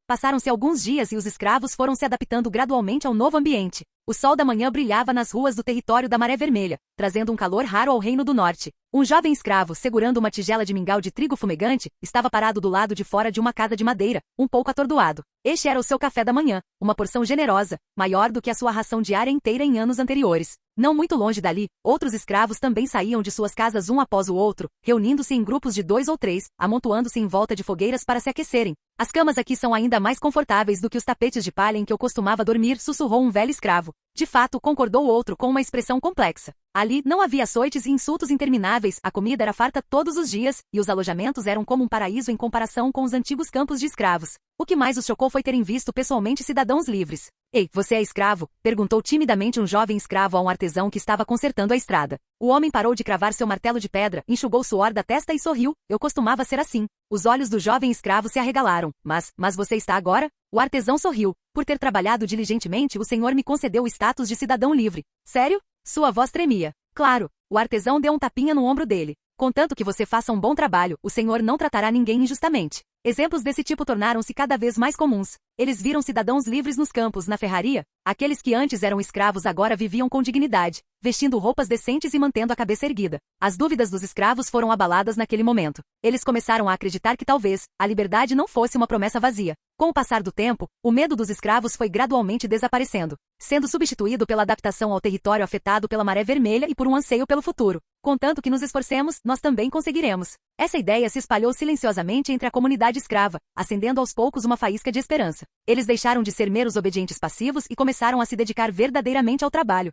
Passaram-se alguns dias e os escravos foram se adaptando gradualmente ao novo ambiente. O sol da manhã brilhava nas ruas do território da Maré Vermelha, trazendo um calor raro ao Reino do Norte. Um jovem escravo, segurando uma tigela de mingau de trigo fumegante, estava parado do lado de fora de uma casa de madeira, um pouco atordoado. Este era o seu café da manhã, uma porção generosa, maior do que a sua ração diária inteira em anos anteriores. Não muito longe dali, outros escravos também saíam de suas casas um após o outro, reunindo-se em grupos de 2 ou 3, amontoando-se em volta de fogueiras para se aquecerem. As camas aqui são ainda mais confortáveis do que os tapetes de palha em que eu costumava dormir, sussurrou um velho escravo. De fato, concordou o outro com uma expressão complexa. Ali, não havia açoites e insultos intermináveis, a comida era farta todos os dias, e os alojamentos eram como um paraíso em comparação com os antigos campos de escravos. O que mais os chocou foi terem visto pessoalmente cidadãos livres. Ei, você é escravo? Perguntou timidamente um jovem escravo a um artesão que estava consertando a estrada. O homem parou de cravar seu martelo de pedra, enxugou o suor da testa e sorriu. Eu costumava ser assim. Os olhos do jovem escravo se arregalaram. Mas você está agora? O artesão sorriu. Por ter trabalhado diligentemente, o senhor me concedeu o status de cidadão livre. Sério? Sua voz tremia. Claro. O artesão deu um tapinha no ombro dele. Contanto que você faça um bom trabalho, o senhor não tratará ninguém injustamente. Exemplos desse tipo tornaram-se cada vez mais comuns. Eles viram cidadãos livres nos campos, na ferraria. Aqueles que antes eram escravos agora viviam com dignidade, vestindo roupas decentes e mantendo a cabeça erguida. As dúvidas dos escravos foram abaladas naquele momento. Eles começaram a acreditar que talvez a liberdade não fosse uma promessa vazia. Com o passar do tempo, o medo dos escravos foi gradualmente desaparecendo, sendo substituído pela adaptação ao território afetado pela Maré Vermelha e por um anseio pelo futuro. Contanto que nos esforcemos, nós também conseguiremos. Essa ideia se espalhou silenciosamente entre a comunidade escrava, acendendo aos poucos uma faísca de esperança. Eles deixaram de ser meros obedientes passivos e começaram a se dedicar verdadeiramente ao trabalho.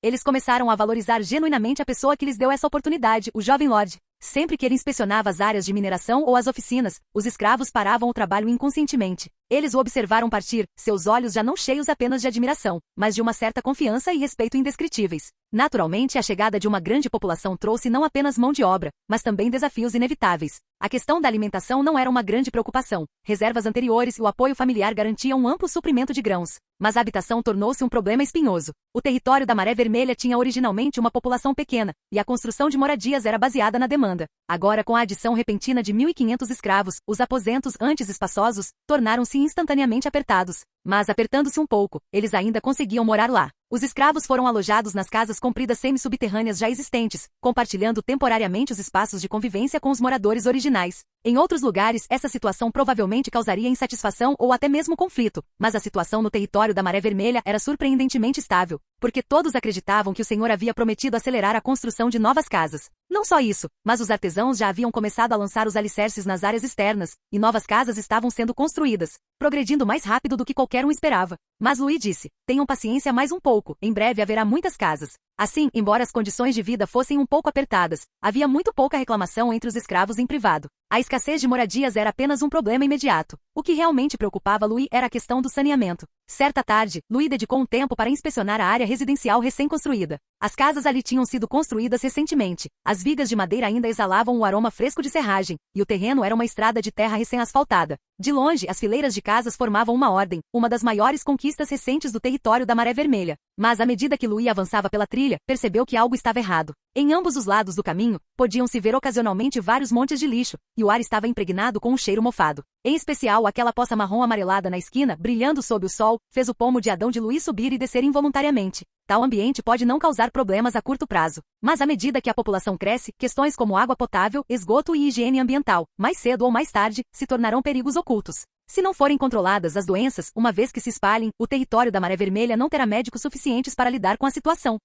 Eles começaram a valorizar genuinamente a pessoa que lhes deu essa oportunidade, o jovem Lord. Sempre que ele inspecionava as áreas de mineração ou as oficinas, os escravos paravam o trabalho inconscientemente. Eles o observaram partir, seus olhos já não cheios apenas de admiração, mas de uma certa confiança e respeito indescritíveis. Naturalmente, a chegada de uma grande população trouxe não apenas mão de obra, mas também desafios inevitáveis. A questão da alimentação não era uma grande preocupação. Reservas anteriores e o apoio familiar garantiam um amplo suprimento de grãos. Mas a habitação tornou-se um problema espinhoso. O território da Maré Vermelha tinha originalmente uma população pequena, e a construção de moradias era baseada na demanda. Agora, com a adição repentina de 1.500 escravos, os aposentos, antes espaçosos, tornaram-se instantaneamente apertados. Mas, apertando-se um pouco, eles ainda conseguiam morar lá. Os escravos foram alojados nas casas compridas semi-subterrâneas já existentes, compartilhando temporariamente os espaços de convivência com os moradores originais. Em outros lugares, essa situação provavelmente causaria insatisfação ou até mesmo conflito, mas a situação no território da Maré Vermelha era surpreendentemente estável, porque todos acreditavam que o Senhor havia prometido acelerar a construção de novas casas. Não só isso, mas os artesãos já haviam começado a lançar os alicerces nas áreas externas, e novas casas estavam sendo construídas, progredindo mais rápido do que qualquer um esperava. Mas Louis disse: tenham paciência mais um pouco, em breve haverá muitas casas. Assim, embora as condições de vida fossem um pouco apertadas, havia muito pouca reclamação entre os escravos em privado. A escassez de moradias era apenas um problema imediato. O que realmente preocupava Louis era a questão do saneamento. Certa tarde, Louis dedicou um tempo para inspecionar a área residencial recém-construída. As casas ali tinham sido construídas recentemente. As vigas de madeira ainda exalavam o aroma fresco de serragem, e o terreno era uma estrada de terra recém-asfaltada. De longe, as fileiras de casas formavam uma ordem, uma das maiores conquistas recentes do território da Maré Vermelha. Mas à medida que Louis avançava pela trilha, percebeu que algo estava errado. Em ambos os lados do caminho, podiam-se ver ocasionalmente vários montes de lixo, e o ar estava impregnado com um cheiro mofado. Em especial, aquela poça marrom amarelada na esquina, brilhando sob o sol, fez o pomo de Adão de Louis subir e descer involuntariamente. Tal ambiente pode não causar problemas a curto prazo, mas à medida que a população cresce, questões como água potável, esgoto e higiene ambiental, mais cedo ou mais tarde, se tornarão perigos ocultos. Se não forem controladas as doenças, uma vez que se espalhem, o território da Maré Vermelha não terá médicos suficientes para lidar com a situação.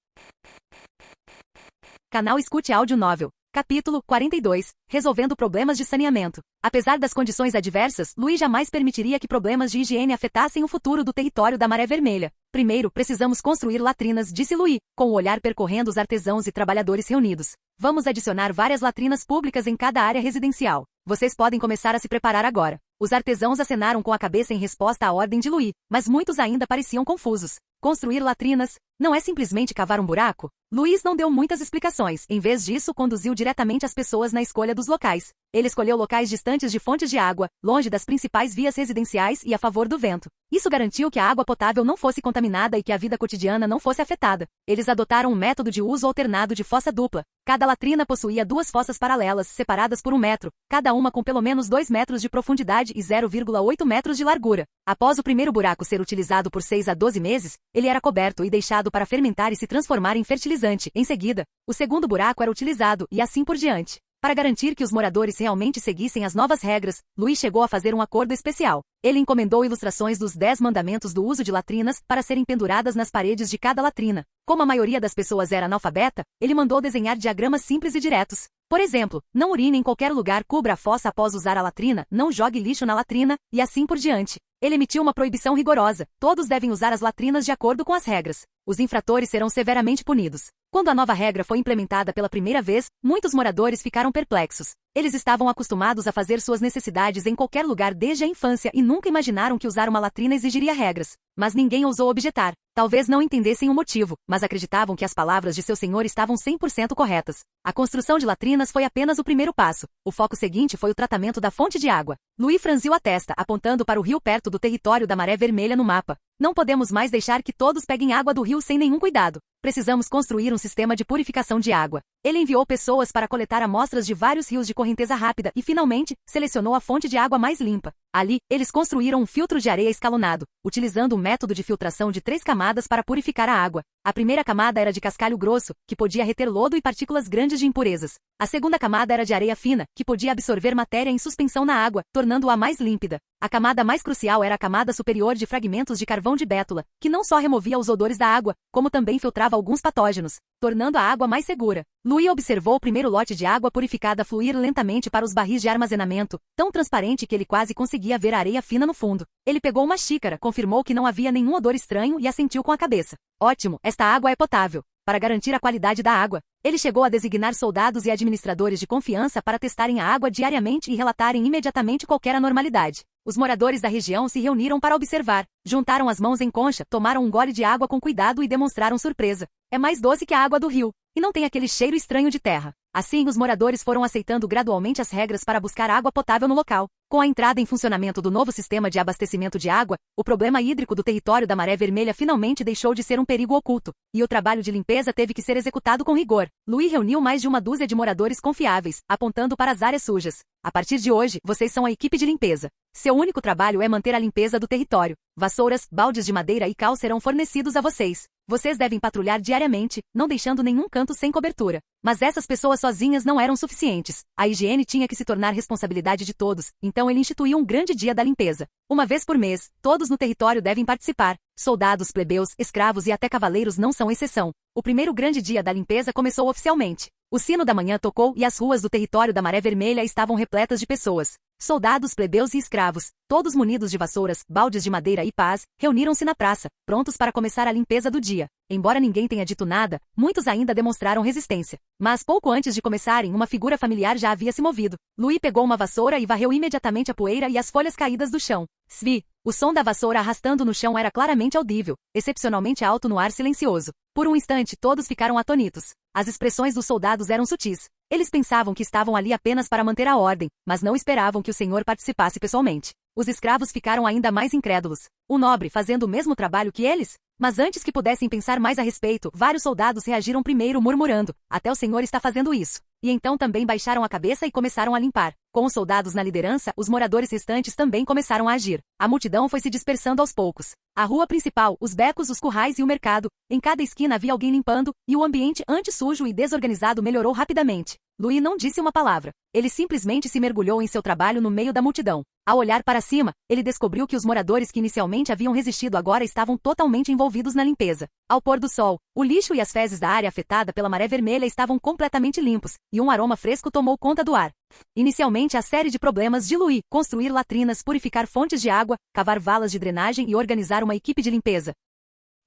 Canal Escute Áudio Novel. Capítulo 42. Resolvendo problemas de saneamento. Apesar das condições adversas, Louis jamais permitiria que problemas de higiene afetassem o futuro do território da Maré Vermelha. Primeiro, precisamos construir latrinas, disse Louis, com o olhar percorrendo os artesãos e trabalhadores reunidos. Vamos adicionar várias latrinas públicas em cada área residencial. Vocês podem começar a se preparar agora. Os artesãos acenaram com a cabeça em resposta à ordem de Louis, mas muitos ainda pareciam confusos. Construir latrinas não é simplesmente cavar um buraco? Louis não deu muitas explicações, em vez disso conduziu diretamente as pessoas na escolha dos locais. Ele escolheu locais distantes de fontes de água, longe das principais vias residenciais e a favor do vento. Isso garantiu que a água potável não fosse contaminada e que a vida cotidiana não fosse afetada. Eles adotaram um método de uso alternado de fossa dupla. Cada latrina possuía duas fossas paralelas, separadas por 1 metro, cada uma com pelo menos 2 metros de profundidade e 0,8 metros de largura. Após o primeiro buraco ser utilizado por 6 a 12 meses, ele era coberto e deixado para fermentar e se transformar em fertilizante. Em seguida, o segundo buraco era utilizado e assim por diante. Para garantir que os moradores realmente seguissem as novas regras, Louis chegou a fazer um acordo especial. Ele encomendou ilustrações dos 10 mandamentos do uso de latrinas para serem penduradas nas paredes de cada latrina. Como a maioria das pessoas era analfabeta, ele mandou desenhar diagramas simples e diretos. Por exemplo, não urine em qualquer lugar, cubra a fossa após usar a latrina, não jogue lixo na latrina, e assim por diante. Ele emitiu uma proibição rigorosa. Todos devem usar as latrinas de acordo com as regras. Os infratores serão severamente punidos. Quando a nova regra foi implementada pela primeira vez, muitos moradores ficaram perplexos. Eles estavam acostumados a fazer suas necessidades em qualquer lugar desde a infância e nunca imaginaram que usar uma latrina exigiria regras. Mas ninguém ousou objetar. Talvez não entendessem o motivo, mas acreditavam que as palavras de seu senhor estavam 100% corretas. A construção de latrinas foi apenas o primeiro passo. O foco seguinte foi o tratamento da fonte de água. Louis franziu a testa, apontando para o rio perto do território da Maré Vermelha no mapa. Não podemos mais deixar que todos peguem água do rio sem nenhum cuidado. Precisamos construir um sistema de purificação de água. Ele enviou pessoas para coletar amostras de vários rios de correnteza rápida e, finalmente, selecionou a fonte de água mais limpa. Ali, eles construíram um filtro de areia escalonado, utilizando um método de filtração de 3 camadas para purificar a água. A primeira camada era de cascalho grosso, que podia reter lodo e partículas grandes de impurezas. A segunda camada era de areia fina, que podia absorver matéria em suspensão na água, tornando-a mais límpida. A camada mais crucial era a camada superior de fragmentos de carvão de bétula, que não só removia os odores da água, como também filtrava alguns patógenos, tornando a água mais segura. Louis observou o primeiro lote de água purificada fluir lentamente para os barris de armazenamento, tão transparente que ele quase conseguia ver a areia fina no fundo. Ele pegou uma xícara, confirmou que não havia nenhum odor estranho e assentiu com a cabeça. Ótimo, esta água é potável. para garantir a qualidade da água. Ele chegou a designar soldados e administradores de confiança para testarem a água diariamente e relatarem imediatamente qualquer anormalidade. Os moradores da região se reuniram para observar, juntaram as mãos em concha, tomaram um gole de água com cuidado e demonstraram surpresa. É mais doce que a água do rio, e não tem aquele cheiro estranho de terra. Assim, os moradores foram aceitando gradualmente as regras para buscar água potável no local. Com a entrada em funcionamento do novo sistema de abastecimento de água, o problema hídrico do território da Maré Vermelha finalmente deixou de ser um perigo oculto, e o trabalho de limpeza teve que ser executado com rigor. Louis reuniu mais de uma dúzia de moradores confiáveis, apontando para as áreas sujas. A partir de hoje, vocês são a equipe de limpeza. Seu único trabalho é manter a limpeza do território. Vassouras, baldes de madeira e cal serão fornecidos a vocês. Vocês devem patrulhar diariamente, não deixando nenhum canto sem cobertura. Mas essas pessoas sozinhas não eram suficientes. A higiene tinha que se tornar responsabilidade de todos, então ele instituiu um grande dia da limpeza. Uma vez por mês, todos no território devem participar. Soldados, plebeus, escravos e até cavaleiros não são exceção. O primeiro grande dia da limpeza começou oficialmente. O sino da manhã tocou e as ruas do território da Maré Vermelha estavam repletas de pessoas. Soldados, plebeus e escravos, todos munidos de vassouras, baldes de madeira e pás, reuniram-se na praça, prontos para começar a limpeza do dia. Embora ninguém tenha dito nada, muitos ainda demonstraram resistência. Mas pouco antes de começarem, uma figura familiar já havia se movido. Louis pegou uma vassoura e varreu imediatamente a poeira e as folhas caídas do chão. Svi! O som da vassoura arrastando no chão era claramente audível, excepcionalmente alto no ar silencioso. Por um instante, todos ficaram atônitos. As expressões dos soldados eram sutis. Eles pensavam que estavam ali apenas para manter a ordem, mas não esperavam que o senhor participasse pessoalmente. Os escravos ficaram ainda mais incrédulos. O nobre fazendo o mesmo trabalho que eles? Mas antes que pudessem pensar mais a respeito, vários soldados reagiram primeiro murmurando: até o senhor está fazendo isso. E então também baixaram a cabeça e começaram a limpar. Com os soldados na liderança, os moradores restantes também começaram a agir. A multidão foi se dispersando aos poucos. A rua principal, os becos, os currais e o mercado. Em cada esquina havia alguém limpando, e o ambiente antes sujo e desorganizado melhorou rapidamente. Louis não disse uma palavra. Ele simplesmente se mergulhou em seu trabalho no meio da multidão. Ao olhar para cima, ele descobriu que os moradores que inicialmente haviam resistido agora estavam totalmente envolvidos na limpeza. Ao pôr do sol, o lixo e as fezes da área afetada pela Maré Vermelha estavam completamente limpos, e um aroma fresco tomou conta do ar. Inicialmente, a série de problemas de Louis: construir latrinas, purificar fontes de água, cavar valas de drenagem e organizar uma equipe de limpeza.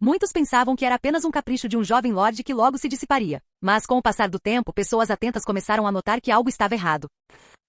Muitos pensavam que era apenas um capricho de um jovem lorde que logo se dissiparia. Mas com o passar do tempo, pessoas atentas começaram a notar que algo estava errado.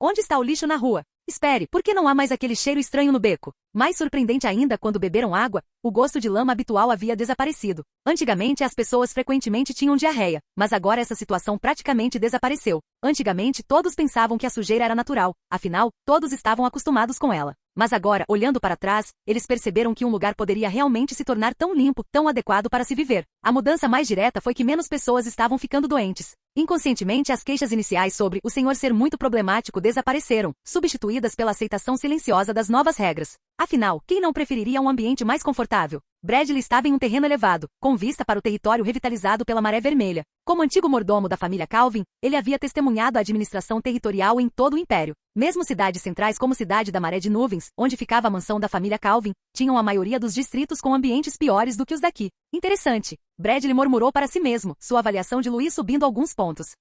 Onde está o lixo na rua? Espere, por que não há mais aquele cheiro estranho no beco? Mais surpreendente ainda, quando beberam água, o gosto de lama habitual havia desaparecido. Antigamente as pessoas frequentemente tinham diarreia, mas agora essa situação praticamente desapareceu. Antigamente todos pensavam que a sujeira era natural, afinal, todos estavam acostumados com ela. Mas agora, olhando para trás, eles perceberam que um lugar poderia realmente se tornar tão limpo, tão adequado para se viver. A mudança mais direta foi que menos pessoas estavam ficando doentes. Inconscientemente, as queixas iniciais sobre o senhor ser muito problemático desapareceram, substituídas pela aceitação silenciosa das novas regras. Afinal, quem não preferiria um ambiente mais confortável? Bradley estava em um terreno elevado, com vista para o território revitalizado pela Maré Vermelha. Como antigo mordomo da família Calvin, ele havia testemunhado a administração territorial em todo o império. Mesmo cidades centrais como Cidade da Maré de Nuvens, onde ficava a mansão da família Calvin, tinham a maioria dos distritos com ambientes piores do que os daqui. Interessante. Bradley murmurou para si mesmo, sua avaliação de Louis subindo alguns pontos.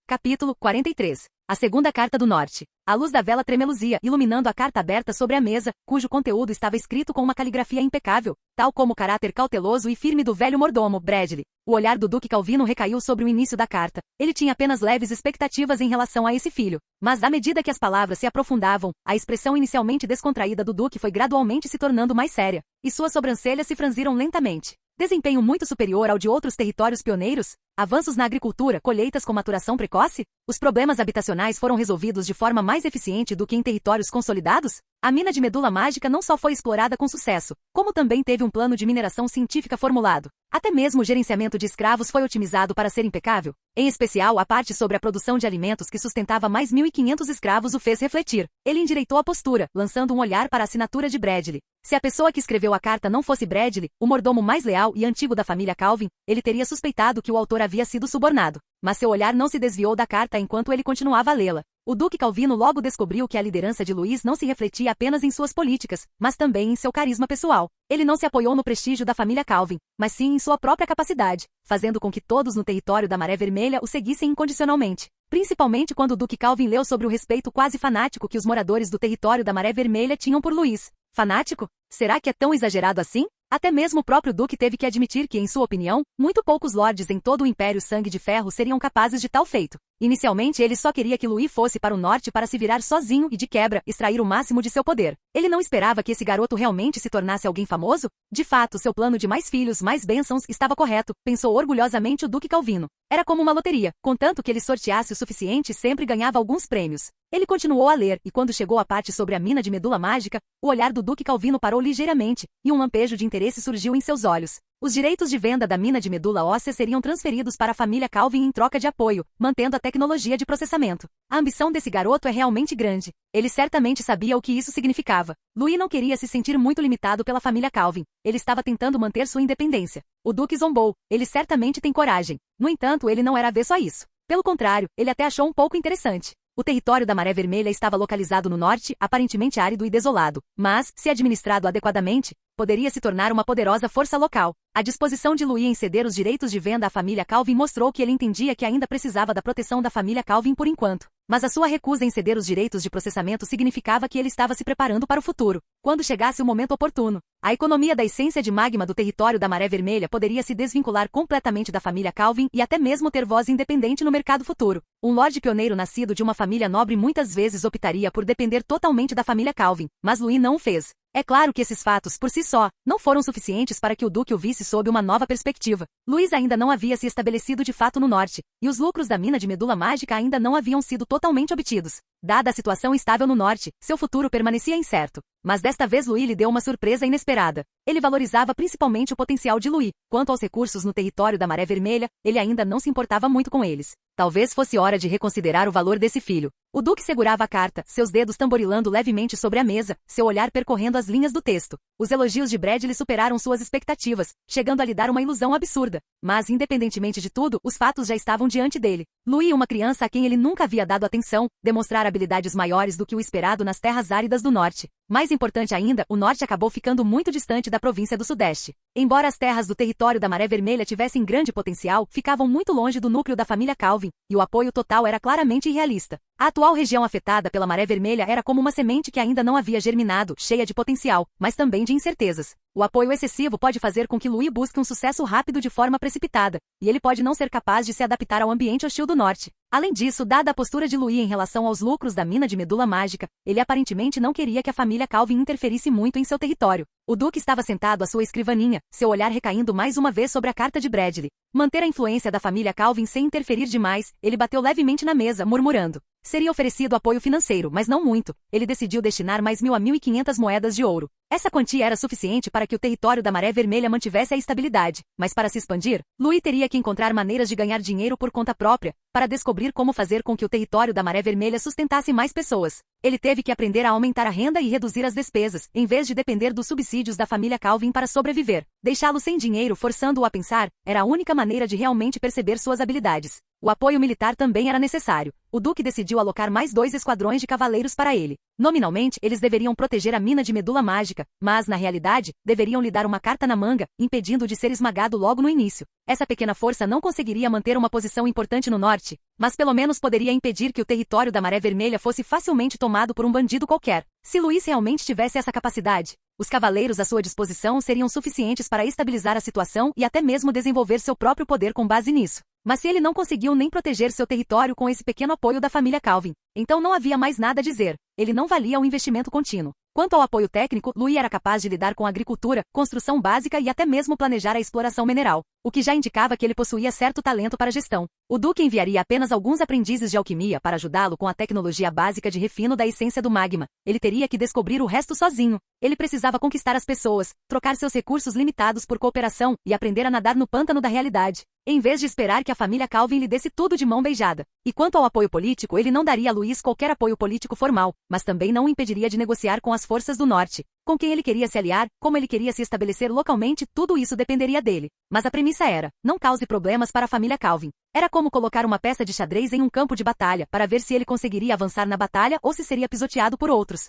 Capítulo 43. A segunda carta do norte. A luz da vela tremeluzia, iluminando a carta aberta sobre a mesa, cujo conteúdo estava escrito com uma caligrafia impecável, tal como o caráter cauteloso e firme do velho mordomo, Bradley. O olhar do Duque Calvino recaiu sobre o início da carta. Ele tinha apenas leves expectativas em relação a esse filho. Mas à medida que as palavras se aprofundavam, a expressão inicialmente descontraída do Duque foi gradualmente se tornando mais séria, e suas sobrancelhas se franziram lentamente. Desempenho muito superior ao de outros territórios pioneiros? Avanços na agricultura, colheitas com maturação precoce? Os problemas habitacionais foram resolvidos de forma mais eficiente do que em territórios consolidados? A mina de medula mágica não só foi explorada com sucesso, como também teve um plano de mineração científica formulado. Até mesmo o gerenciamento de escravos foi otimizado para ser impecável. Em especial, a parte sobre a produção de alimentos que sustentava mais 1.500 escravos o fez refletir. Ele endireitou a postura, lançando um olhar para a assinatura de Bradley. Se a pessoa que escreveu a carta não fosse Bradley, o mordomo mais leal e antigo da família Calvin, ele teria suspeitado que o autor havia sido subornado. Mas seu olhar não se desviou da carta enquanto ele continuava a lê-la. O Duque Calvino logo descobriu que a liderança de Louis não se refletia apenas em suas políticas, mas também em seu carisma pessoal. Ele não se apoiou no prestígio da família Calvin, mas sim em sua própria capacidade, fazendo com que todos no território da Maré Vermelha o seguissem incondicionalmente. Principalmente quando o Duque Calvin leu sobre o respeito quase fanático que os moradores do território da Maré Vermelha tinham por Louis. Fanático? Será que é tão exagerado assim? Até mesmo o próprio Duque teve que admitir que, em sua opinião, muito poucos lords em todo o Império Sangue de Ferro seriam capazes de tal feito. Inicialmente ele só queria que Louis fosse para o norte para se virar sozinho e, de quebra, extrair o máximo de seu poder. Ele não esperava que esse garoto realmente se tornasse alguém famoso? De fato, seu plano de mais filhos, mais bênçãos, estava correto, pensou orgulhosamente o Duque Calvino. Era como uma loteria, contanto que ele sorteasse o suficiente sempre ganhava alguns prêmios. Ele continuou a ler, e quando chegou à parte sobre a mina de medula mágica, o olhar do Duque Calvino parou ligeiramente, e um lampejo de interesse surgiu em seus olhos. Os direitos de venda da mina de medula óssea seriam transferidos para a família Calvin em troca de apoio, mantendo a tecnologia de processamento. A ambição desse garoto é realmente grande. Ele certamente sabia o que isso significava. Louis não queria se sentir muito limitado pela família Calvin. Ele estava tentando manter sua independência. O Duque zombou. Ele certamente tem coragem. No entanto, ele não era avesso a isso. Pelo contrário, ele até achou um pouco interessante. O território da Maré Vermelha estava localizado no norte, aparentemente árido e desolado, mas, se administrado adequadamente, poderia se tornar uma poderosa força local. A disposição de Louis em ceder os direitos de venda à família Calvin mostrou que ele entendia que ainda precisava da proteção da família Calvin por enquanto. Mas a sua recusa em ceder os direitos de processamento significava que ele estava se preparando para o futuro, quando chegasse o momento oportuno. A economia da essência de magma do território da Maré Vermelha poderia se desvincular completamente da família Calvin e até mesmo ter voz independente no mercado futuro. Um lorde pioneiro nascido de uma família nobre muitas vezes optaria por depender totalmente da família Calvin, mas Louis não o fez. É claro que esses fatos, por si só, não foram suficientes para que o Duque o visse sob uma nova perspectiva. Louis ainda não havia se estabelecido de fato no norte, e os lucros da mina de medula mágica ainda não haviam sido totalmente obtidos. Dada a situação instável no norte, seu futuro permanecia incerto. Mas desta vez Louis lhe deu uma surpresa inesperada. Ele valorizava principalmente o potencial de Louis. Quanto aos recursos no território da Maré Vermelha, ele ainda não se importava muito com eles. Talvez fosse hora de reconsiderar o valor desse filho. O Duque segurava a carta, seus dedos tamborilando levemente sobre a mesa, seu olhar percorrendo as linhas do texto. Os elogios de Bradley superaram suas expectativas, chegando a lhe dar uma ilusão absurda. Mas, independentemente de tudo, os fatos já estavam diante dele. Louis, uma criança a quem ele nunca havia dado atenção, demonstrara habilidades maiores do que o esperado nas terras áridas do norte. Mais importante ainda, o norte acabou ficando muito distante da província do sudeste. Embora as terras do território da Maré Vermelha tivessem grande potencial, ficavam muito longe do núcleo da família Calvin, e o apoio total era claramente irrealista. A atual região afetada pela Maré Vermelha era como uma semente que ainda não havia germinado, cheia de potencial, mas também de incertezas. O apoio excessivo pode fazer com que Louis busque um sucesso rápido de forma precipitada, e ele pode não ser capaz de se adaptar ao ambiente hostil do norte. Além disso, dada a postura de Louis em relação aos lucros da mina de medula mágica, ele aparentemente não queria que a família Calvin interferisse muito em seu território. O Duque estava sentado à sua escrivaninha, seu olhar recaindo mais uma vez sobre a carta de Bradley. Manter a influência da família Calvin sem interferir demais, ele bateu levemente na mesa, murmurando. Seria oferecido apoio financeiro, mas não muito. Ele decidiu destinar mais 1.000 a 1.500 moedas de ouro. Essa quantia era suficiente para que o território da Maré Vermelha mantivesse a estabilidade, mas para se expandir, Louis teria que encontrar maneiras de ganhar dinheiro por conta própria, para descobrir como fazer com que o território da Maré Vermelha sustentasse mais pessoas. Ele teve que aprender a aumentar a renda e reduzir as despesas, em vez de depender dos subsídios da família Calvin para sobreviver. Deixá-lo sem dinheiro forçando-o a pensar, era a única maneira de realmente perceber suas habilidades. O apoio militar também era necessário. O Duque decidiu alocar mais 2 esquadrões de cavaleiros para ele. Nominalmente, eles deveriam proteger a mina de medula mágica, mas, na realidade, deveriam lhe dar uma carta na manga, impedindo-o de ser esmagado logo no início. Essa pequena força não conseguiria manter uma posição importante no norte, mas pelo menos poderia impedir que o território da Maré Vermelha fosse facilmente tomado por um bandido qualquer. Se Louis realmente tivesse essa capacidade, os cavaleiros à sua disposição seriam suficientes para estabilizar a situação e até mesmo desenvolver seu próprio poder com base nisso. Mas se ele não conseguiu nem proteger seu território com esse pequeno apoio da família Calvin, então não havia mais nada a dizer. Ele não valia um investimento contínuo. Quanto ao apoio técnico, Louis era capaz de lidar com a agricultura, construção básica e até mesmo planejar a exploração mineral, o que já indicava que ele possuía certo talento para gestão. O Duque enviaria apenas alguns aprendizes de alquimia para ajudá-lo com a tecnologia básica de refino da essência do magma. Ele teria que descobrir o resto sozinho. Ele precisava conquistar as pessoas, trocar seus recursos limitados por cooperação e aprender a nadar no pântano da realidade, em vez de esperar que a família Calvin lhe desse tudo de mão beijada. E quanto ao apoio político, ele não daria a Louis qualquer apoio político formal, mas também não o impediria de negociar com as forças do norte. Com quem ele queria se aliar, como ele queria se estabelecer localmente, tudo isso dependeria dele. Mas a premissa era, não cause problemas para a família Calvin. Era como colocar uma peça de xadrez em um campo de batalha, para ver se ele conseguiria avançar na batalha ou se seria pisoteado por outros.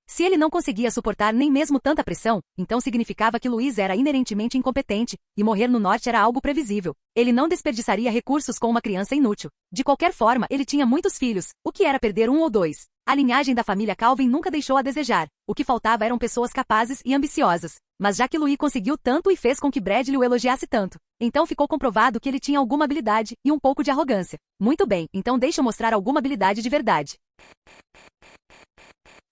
Se ele não conseguia suportar nem mesmo tanta pressão, então significava que Luiz era inerentemente incompetente, e morrer no norte era algo previsível. Ele não desperdiçaria recursos com uma criança inútil. De qualquer forma, ele tinha muitos filhos. O que era perder um ou dois? A linhagem da família Calvin nunca deixou a desejar. O que faltava eram pessoas capazes e ambiciosas. Mas já que Louis conseguiu tanto e fez com que Bradley o elogiasse tanto, então ficou comprovado que ele tinha alguma habilidade e um pouco de arrogância. Muito bem, então deixa eu mostrar alguma habilidade de verdade.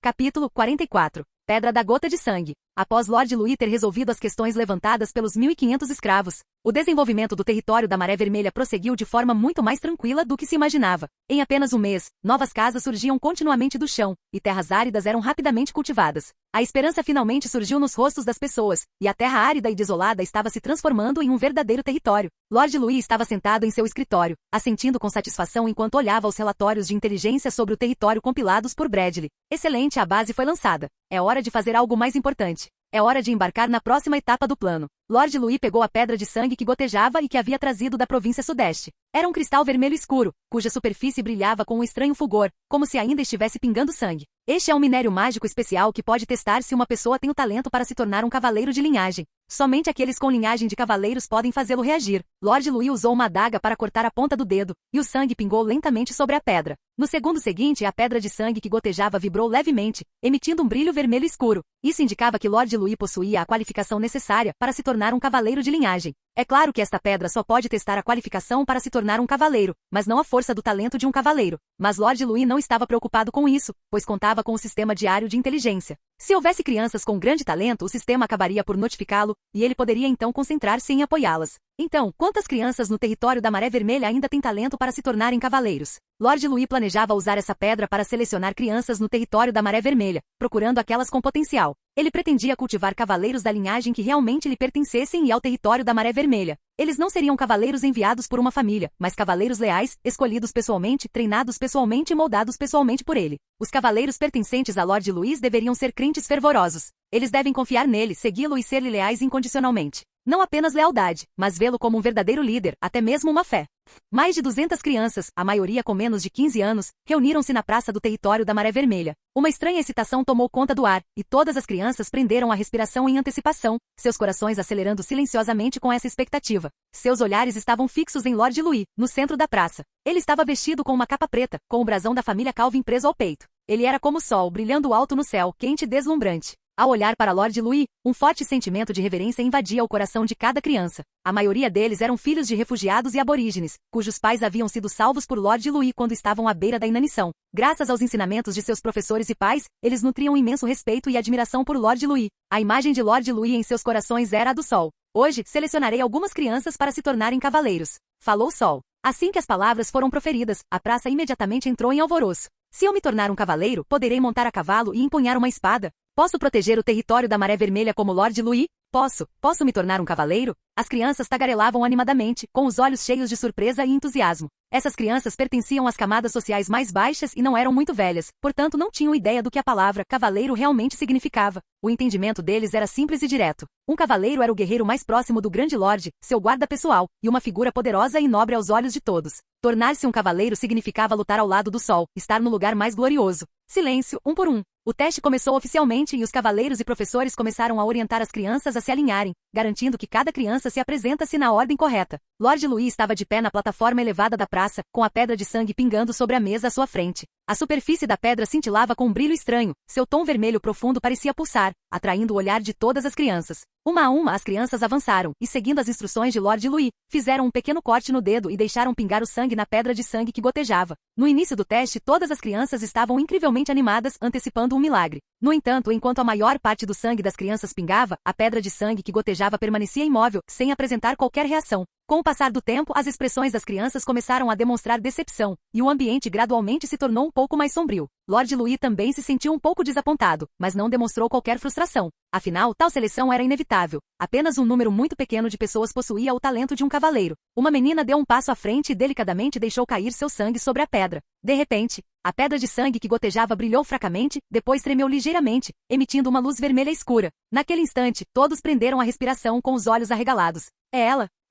Capítulo 44. Pedra da Gota de Sangue. Após Lord Louis ter resolvido as questões levantadas pelos 1.500 escravos, o desenvolvimento do território da Maré Vermelha prosseguiu de forma muito mais tranquila do que se imaginava. Em apenas um mês, novas casas surgiam continuamente do chão, e terras áridas eram rapidamente cultivadas. A esperança finalmente surgiu nos rostos das pessoas, e a terra árida e desolada estava se transformando em um verdadeiro território. Lord Louis estava sentado em seu escritório, assentindo com satisfação enquanto olhava os relatórios de inteligência sobre o território compilados por Bradley. Excelente, a base foi lançada. É hora de fazer algo mais importante. É hora de embarcar na próxima etapa do plano. Lord Louis pegou a pedra de sangue que gotejava e que havia trazido da província sudeste. Era um cristal vermelho escuro, cuja superfície brilhava com um estranho fulgor, como se ainda estivesse pingando sangue. Este é um minério mágico especial que pode testar se uma pessoa tem o talento para se tornar um cavaleiro de linhagem. Somente aqueles com linhagem de cavaleiros podem fazê-lo reagir. Lord Louis usou uma adaga para cortar a ponta do dedo, e o sangue pingou lentamente sobre a pedra. No segundo seguinte, a pedra de sangue que gotejava vibrou levemente, emitindo um brilho vermelho escuro. Isso indicava que Lord Louis possuía a qualificação necessária para se tornar um cavaleiro de linhagem. É claro que esta pedra só pode testar a qualificação para se tornar um cavaleiro, mas não a força do talento de um cavaleiro. Mas Lord Louis não estava preocupado com isso, pois contava com o sistema diário de inteligência. Se houvesse crianças com grande talento, o sistema acabaria por notificá-lo, e ele poderia então concentrar-se em apoiá-las. Então, quantas crianças no território da Maré Vermelha ainda têm talento para se tornarem cavaleiros? Lord Louis planejava usar essa pedra para selecionar crianças no território da Maré Vermelha, procurando aquelas com potencial. Ele pretendia cultivar cavaleiros da linhagem que realmente lhe pertencessem e ao território da Maré Vermelha. Eles não seriam cavaleiros enviados por uma família, mas cavaleiros leais, escolhidos pessoalmente, treinados pessoalmente e moldados pessoalmente por ele. Os cavaleiros pertencentes a Lord Louis deveriam ser crentes fervorosos. Eles devem confiar nele, segui-lo e ser-lhe leais incondicionalmente. Não apenas lealdade, mas vê-lo como um verdadeiro líder, até mesmo uma fé. Mais de 200 crianças, a maioria com menos de 15 anos, reuniram-se na praça do território da Maré Vermelha. Uma estranha excitação tomou conta do ar, e todas as crianças prenderam a respiração em antecipação, seus corações acelerando silenciosamente com essa expectativa. Seus olhares estavam fixos em Lord Louis, no centro da praça. Ele estava vestido com uma capa preta, com o brasão da família Calvin preso ao peito. Ele era como o sol, brilhando alto no céu, quente e deslumbrante. Ao olhar para Lord Louis, um forte sentimento de reverência invadia o coração de cada criança. A maioria deles eram filhos de refugiados e aborígenes, cujos pais haviam sido salvos por Lord Louis quando estavam à beira da inanição. Graças aos ensinamentos de seus professores e pais, eles nutriam imenso respeito e admiração por Lord Louis. A imagem de Lord Louis em seus corações era a do sol. Hoje, selecionarei algumas crianças para se tornarem cavaleiros. Falou o sol. Assim que as palavras foram proferidas, a praça imediatamente entrou em alvoroço. Se eu me tornar um cavaleiro, poderei montar a cavalo e empunhar uma espada. Posso proteger o território da Maré Vermelha como Lord Louis? Posso me tornar um cavaleiro? As crianças tagarelavam animadamente, com os olhos cheios de surpresa e entusiasmo. Essas crianças pertenciam às camadas sociais mais baixas e não eram muito velhas, portanto não tinham ideia do que a palavra cavaleiro realmente significava. O entendimento deles era simples e direto. Um cavaleiro era o guerreiro mais próximo do grande lorde, seu guarda pessoal, e uma figura poderosa e nobre aos olhos de todos. Tornar-se um cavaleiro significava lutar ao lado do sol, estar no lugar mais glorioso. Silêncio, um por um. O teste começou oficialmente e os cavaleiros e professores começaram a orientar as crianças a se alinharem, garantindo que cada criança se apresenta-se na ordem correta. Lord Louis estava de pé na plataforma elevada da praça, com a pedra de sangue pingando sobre a mesa à sua frente. A superfície da pedra cintilava com um brilho estranho, seu tom vermelho profundo parecia pulsar, atraindo o olhar de todas as crianças. Uma a uma as crianças avançaram, e seguindo as instruções de Lord Louis, fizeram um pequeno corte no dedo e deixaram pingar o sangue na pedra de sangue que gotejava. No início do teste, todas as crianças estavam incrivelmente animadas, antecipando um milagre. No entanto, enquanto a maior parte do sangue das crianças pingava, a pedra de sangue que gotejava permanecia imóvel, sem apresentar qualquer reação. Com o passar do tempo, as expressões das crianças começaram a demonstrar decepção, e o ambiente gradualmente se tornou um pouco mais sombrio. Lord Louis também se sentiu um pouco desapontado, mas não demonstrou qualquer frustração. Afinal, tal seleção era inevitável. Apenas um número muito pequeno de pessoas possuía o talento de um cavaleiro. Uma menina deu um passo à frente e delicadamente deixou cair seu sangue sobre a pedra. De repente, a pedra de sangue que gotejava brilhou fracamente, depois tremeu ligeiramente, emitindo uma luz vermelha escura. Naquele instante, todos prenderam a respiração com os olhos arregalados. É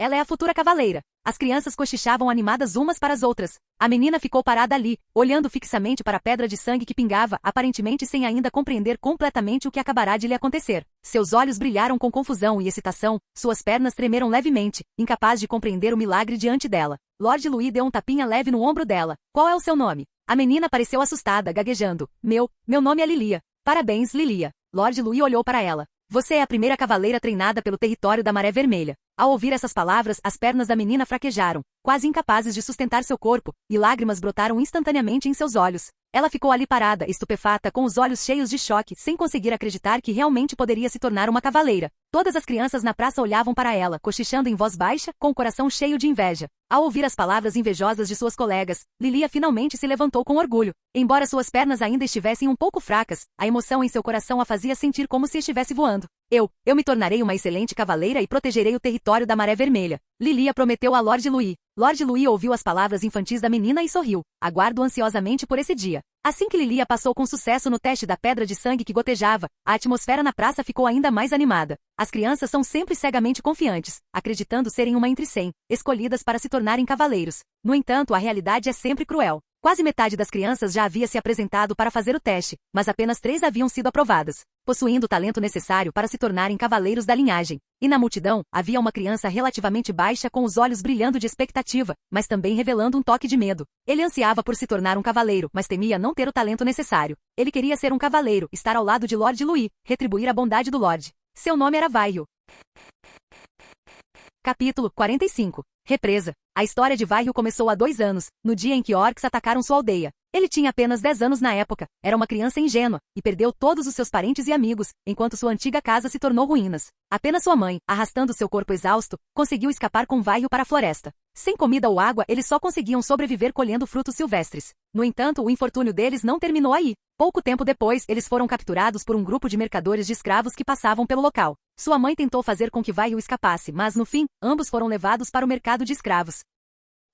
ela é a futura cavaleira. As crianças cochichavam animadas umas para as outras. A menina ficou parada ali, olhando fixamente para a pedra de sangue que pingava, aparentemente sem ainda compreender completamente o que acabará de lhe acontecer. Seus olhos brilharam com confusão e excitação, suas pernas tremeram levemente, incapaz de compreender o milagre diante dela. Lord Louis deu um tapinha leve no ombro dela. Qual é o seu nome? A menina pareceu assustada, gaguejando. Meu nome é Lilia. Parabéns, Lilia. Lord Louis olhou para ela. Você é a primeira cavaleira treinada pelo território da Maré Vermelha. Ao ouvir essas palavras, as pernas da menina fraquejaram, quase incapazes de sustentar seu corpo, e lágrimas brotaram instantaneamente em seus olhos. Ela ficou ali parada, estupefata, com os olhos cheios de choque, sem conseguir acreditar que realmente poderia se tornar uma cavaleira. Todas as crianças na praça olhavam para ela, cochichando em voz baixa, com o coração cheio de inveja. Ao ouvir as palavras invejosas de suas colegas, Lilia finalmente se levantou com orgulho. Embora suas pernas ainda estivessem um pouco fracas, a emoção em seu coração a fazia sentir como se estivesse voando. Eu me tornarei uma excelente cavaleira e protegerei o território da Maré Vermelha. Lilia prometeu a Lord Louis. Lord Louis ouviu as palavras infantis da menina e sorriu. Aguardo ansiosamente por esse dia. Assim que Lilia passou com sucesso no teste da pedra de sangue que gotejava, a atmosfera na praça ficou ainda mais animada. As crianças são sempre cegamente confiantes, acreditando serem uma entre 100, escolhidas para se tornarem cavaleiros. No entanto, a realidade é sempre cruel. Quase metade das crianças já havia se apresentado para fazer o teste, mas apenas 3 haviam sido aprovadas, possuindo o talento necessário para se tornarem cavaleiros da linhagem. E na multidão, havia uma criança relativamente baixa com os olhos brilhando de expectativa, mas também revelando um toque de medo. Ele ansiava por se tornar um cavaleiro, mas temia não ter o talento necessário. Ele queria ser um cavaleiro, estar ao lado de Lord Louis, retribuir a bondade do Lorde. Seu nome era Vaio. Capítulo 45. Represa. A história de Vaio começou há 2 anos, no dia em que orcs atacaram sua aldeia. Ele tinha apenas 10 anos na época, era uma criança ingênua, e perdeu todos os seus parentes e amigos, enquanto sua antiga casa se tornou ruínas. Apenas sua mãe, arrastando seu corpo exausto, conseguiu escapar com Vaio para a floresta. Sem comida ou água, eles só conseguiam sobreviver colhendo frutos silvestres. No entanto, o infortúnio deles não terminou aí. Pouco tempo depois, eles foram capturados por um grupo de mercadores de escravos que passavam pelo local. Sua mãe tentou fazer com que Vaio escapasse, mas no fim, ambos foram levados para o mercado de escravos.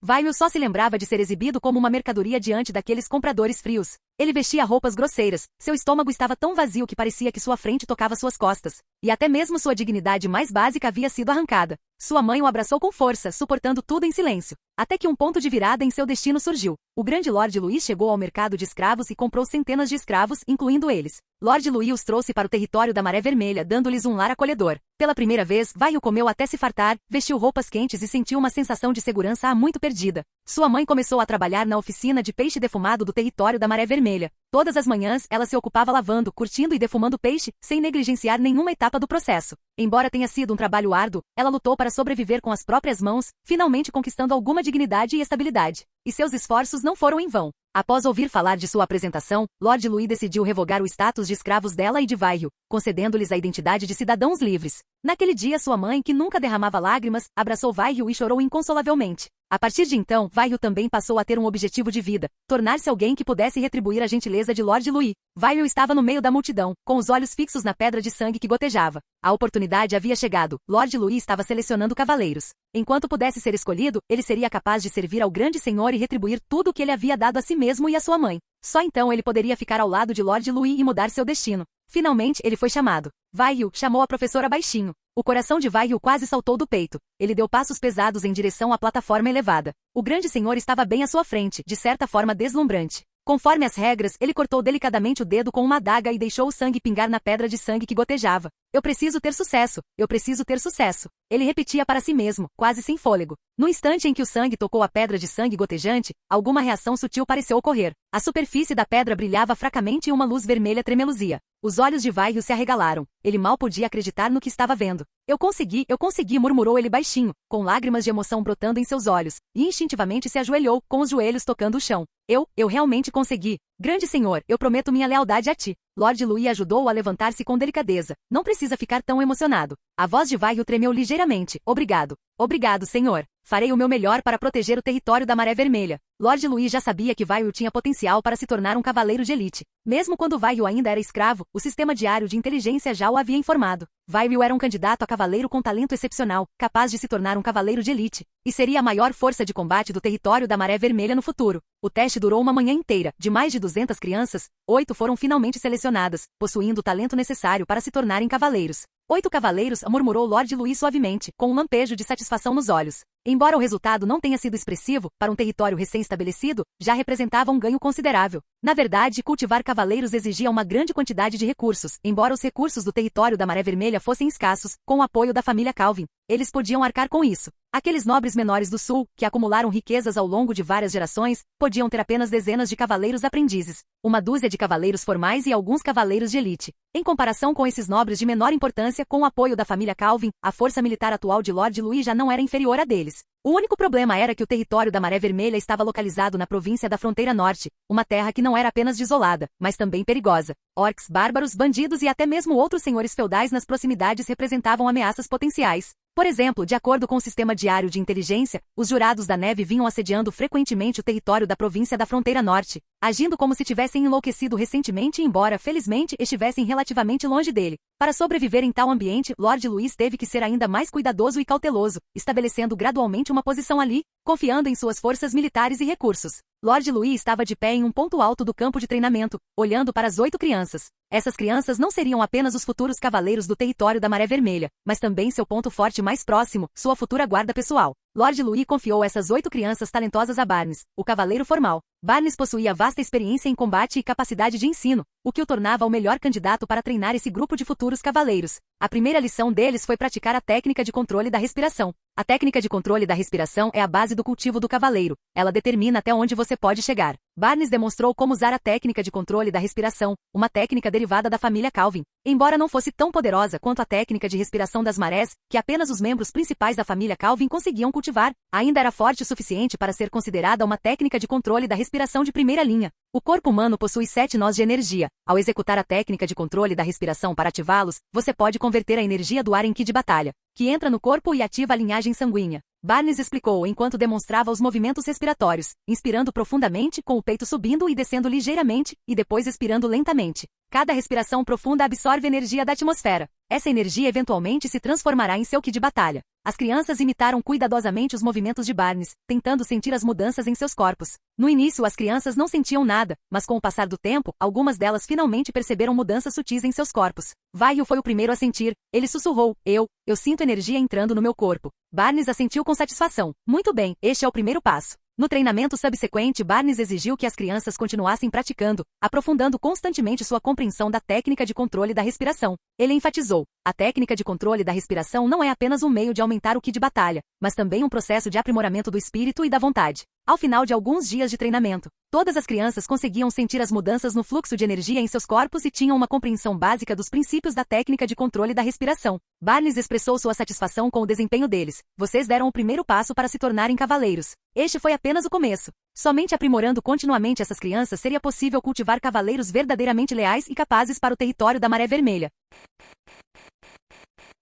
Vaio só se lembrava de ser exibido como uma mercadoria diante daqueles compradores frios. Ele vestia roupas grosseiras, seu estômago estava tão vazio que parecia que sua frente tocava suas costas. E até mesmo sua dignidade mais básica havia sido arrancada. Sua mãe o abraçou com força, suportando tudo em silêncio. Até que um ponto de virada em seu destino surgiu. O grande Lord Louis chegou ao mercado de escravos e comprou centenas de escravos, incluindo eles. Lord Louis os trouxe para o território da Maré Vermelha, dando-lhes um lar acolhedor. Pela primeira vez, Vaio comeu até se fartar, vestiu roupas quentes e sentiu uma sensação de segurança há muito perdida. Sua mãe começou a trabalhar na oficina de peixe defumado do território da Maré Vermelha. Todas as manhãs, ela se ocupava lavando, curtindo e defumando peixe, sem negligenciar nenhuma etapa do processo. Embora tenha sido um trabalho árduo, ela lutou para sobreviver com as próprias mãos, finalmente conquistando alguma dignidade e estabilidade. E seus esforços não foram em vão. Após ouvir falar de sua apresentação, Lord Louis decidiu revogar o status de escravos dela e de Vaio, concedendo-lhes a identidade de cidadãos livres. Naquele dia, sua mãe, que nunca derramava lágrimas, abraçou Vaio e chorou inconsolavelmente. A partir de então, Vaio também passou a ter um objetivo de vida, tornar-se alguém que pudesse retribuir a gentileza de Lord Louis. Vaio estava no meio da multidão, com os olhos fixos na pedra de sangue que gotejava. A oportunidade havia chegado, Lord Louis estava selecionando cavaleiros. Enquanto pudesse ser escolhido, ele seria capaz de servir ao grande senhor e retribuir tudo o que ele havia dado a si mesmo e a sua mãe. Só então ele poderia ficar ao lado de Lord Louis e mudar seu destino. Finalmente, ele foi chamado. Vaio chamou a professora baixinho. O coração de Vaio quase saltou do peito. Ele deu passos pesados em direção à plataforma elevada. O grande senhor estava bem à sua frente, de certa forma deslumbrante. Conforme as regras, ele cortou delicadamente o dedo com uma adaga e deixou o sangue pingar na pedra de sangue que gotejava. Eu preciso ter sucesso, eu preciso ter sucesso. Ele repetia para si mesmo, quase sem fôlego. No instante em que o sangue tocou a pedra de sangue gotejante, alguma reação sutil pareceu ocorrer. A superfície da pedra brilhava fracamente e uma luz vermelha tremeluzia. Os olhos de Vaio se arregalaram. Ele mal podia acreditar no que estava vendo. Eu consegui, murmurou ele baixinho, com lágrimas de emoção brotando em seus olhos, e instintivamente se ajoelhou, com os joelhos tocando o chão. Eu realmente consegui. Grande senhor, eu prometo minha lealdade a ti. Lord Louis ajudou-o a levantar-se com delicadeza. Não precisa ficar tão emocionado. A voz de Vaio tremeu ligeiramente. Obrigado. Obrigado, senhor. Farei o meu melhor para proteger o território da Maré Vermelha. Lord Louis já sabia que Vaio tinha potencial para se tornar um cavaleiro de elite. Mesmo quando Vaio ainda era escravo, o sistema diário de inteligência já o havia informado. Vaio era um candidato a cavaleiro com talento excepcional, capaz de se tornar um cavaleiro de elite, e seria a maior força de combate do território da Maré Vermelha no futuro. O teste durou uma manhã inteira. De mais de 200 crianças, 8 foram finalmente selecionadas, possuindo o talento necessário para se tornarem cavaleiros. 8 cavaleiros, murmurou Lord Louis suavemente, com um lampejo de satisfação nos olhos. Embora o resultado não tenha sido expressivo, para um território recém-estabelecido, já representava um ganho considerável. Na verdade, cultivar cavaleiros exigia uma grande quantidade de recursos, embora os recursos do território da Maré Vermelha fossem escassos, com o apoio da família Calvin. Eles podiam arcar com isso. Aqueles nobres menores do sul, que acumularam riquezas ao longo de várias gerações, podiam ter apenas dezenas de cavaleiros aprendizes, uma dúzia de cavaleiros formais e alguns cavaleiros de elite. Em comparação com esses nobres de menor importância, com o apoio da família Calvin, a força militar atual de Lord Louis já não era inferior a deles. O único problema era que o território da Maré Vermelha estava localizado na província da Fronteira Norte, uma terra que não era apenas desolada, mas também perigosa. Orcs, bárbaros, bandidos e até mesmo outros senhores feudais nas proximidades representavam ameaças potenciais. Por exemplo, de acordo com o sistema diário de inteligência, os Jurados da Neve vinham assediando frequentemente o território da província da Fronteira Norte, agindo como se tivessem enlouquecido recentemente embora, felizmente, estivessem relativamente longe dele. Para sobreviver em tal ambiente, Lord Louis teve que ser ainda mais cuidadoso e cauteloso, estabelecendo gradualmente uma posição ali, confiando em suas forças militares e recursos. Lord Louis estava de pé em um ponto alto do campo de treinamento, olhando para as 8 crianças. Essas crianças não seriam apenas os futuros cavaleiros do território da Maré Vermelha, mas também seu ponto forte mais próximo, sua futura guarda pessoal. Lord Louis confiou essas 8 crianças talentosas a Barnes, o cavaleiro formal. Barnes possuía vasta experiência em combate e capacidade de ensino, o que o tornava o melhor candidato para treinar esse grupo de futuros cavaleiros. A primeira lição deles foi praticar a técnica de controle da respiração. A técnica de controle da respiração é a base do cultivo do cavaleiro. Ela determina até onde você pode chegar. Barnes demonstrou como usar a técnica de controle da respiração, uma técnica derivada da família Calvin. Embora não fosse tão poderosa quanto a técnica de respiração das marés, que apenas os membros principais da família Calvin conseguiam cultivar, ainda era forte o suficiente para ser considerada uma técnica de controle da respiração de primeira linha. O corpo humano possui 7 nós de energia. Ao executar a técnica de controle da respiração para ativá-los, você pode converter a energia do ar em ki de batalha, que entra no corpo e ativa a linhagem sanguínea. Barnes explicou enquanto demonstrava os movimentos respiratórios, inspirando profundamente, com o peito subindo e descendo ligeiramente, e depois expirando lentamente. Cada respiração profunda absorve energia da atmosfera. Essa energia eventualmente se transformará em seu ki de batalha. As crianças imitaram cuidadosamente os movimentos de Barnes, tentando sentir as mudanças em seus corpos. No início, as crianças não sentiam nada, mas com o passar do tempo, algumas delas finalmente perceberam mudanças sutis em seus corpos. Vaio foi o primeiro a sentir. Ele sussurrou: Eu sinto energia entrando no meu corpo. Barnes assentiu com satisfação. Muito bem, este é o primeiro passo. No treinamento subsequente, Barnes exigiu que as crianças continuassem praticando, aprofundando constantemente sua compreensão da técnica de controle da respiração. Ele enfatizou: a técnica de controle da respiração não é apenas um meio de aumentar o ki de batalha, mas também um processo de aprimoramento do espírito e da vontade. Ao final de alguns dias de treinamento, todas as crianças conseguiam sentir as mudanças no fluxo de energia em seus corpos e tinham uma compreensão básica dos princípios da técnica de controle da respiração. Barnes expressou sua satisfação com o desempenho deles. Vocês deram o primeiro passo para se tornarem cavaleiros. Este foi apenas o começo. Somente aprimorando continuamente essas crianças seria possível cultivar cavaleiros verdadeiramente leais e capazes para o território da Maré Vermelha.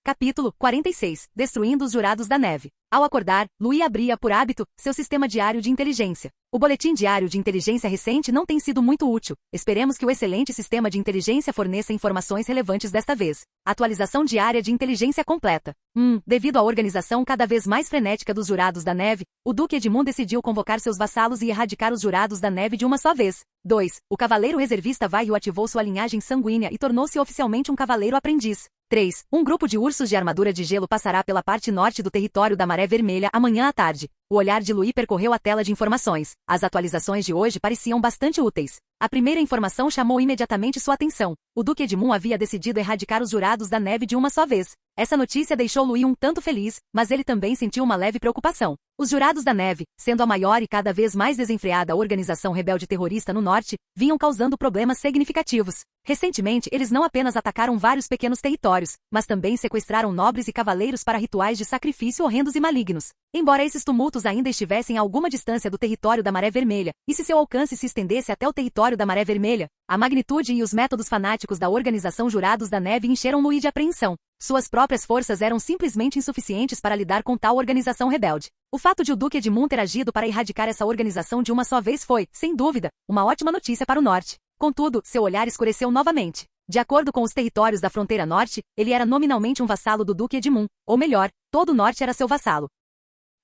Capítulo 46. Destruindo os Jurados da Neve. Ao acordar, Louis abria, por hábito, seu sistema diário de inteligência. O boletim diário de inteligência recente não tem sido muito útil. Esperemos que o excelente sistema de inteligência forneça informações relevantes desta vez. Atualização diária de inteligência completa. Devido à organização cada vez mais frenética dos Jurados da Neve, o Duque Edmund decidiu convocar seus vassalos e erradicar os Jurados da Neve de uma só vez. 2. O cavaleiro reservista Vaio ativou sua linhagem sanguínea e tornou-se oficialmente um cavaleiro aprendiz. 3. Um grupo de ursos de armadura de gelo passará pela parte norte do território da Maré Vermelha amanhã à tarde. O olhar de Louis percorreu a tela de informações. As atualizações de hoje pareciam bastante úteis. A primeira informação chamou imediatamente sua atenção. O Duque Edmund havia decidido erradicar os Jurados da Neve de uma só vez. Essa notícia deixou Louis um tanto feliz, mas ele também sentiu uma leve preocupação. Os Jurados da Neve, sendo a maior e cada vez mais desenfreada organização rebelde terrorista no norte, vinham causando problemas significativos. Recentemente, eles não apenas atacaram vários pequenos territórios, mas também sequestraram nobres e cavaleiros para rituais de sacrifício horrendos e malignos. Embora esses tumultos ainda estivessem a alguma distância do território da Maré Vermelha, e se seu alcance se estendesse até o território da Maré Vermelha, a magnitude e os métodos fanáticos da organização Jurados da Neve encheram Louis de apreensão. Suas próprias forças eram simplesmente insuficientes para lidar com tal organização rebelde. O fato de o Duque Edmund ter agido para erradicar essa organização de uma só vez foi, sem dúvida, uma ótima notícia para o norte. Contudo, seu olhar escureceu novamente. De acordo com os territórios da fronteira norte, ele era nominalmente um vassalo do Duque Edmund, ou melhor, todo o norte era seu vassalo.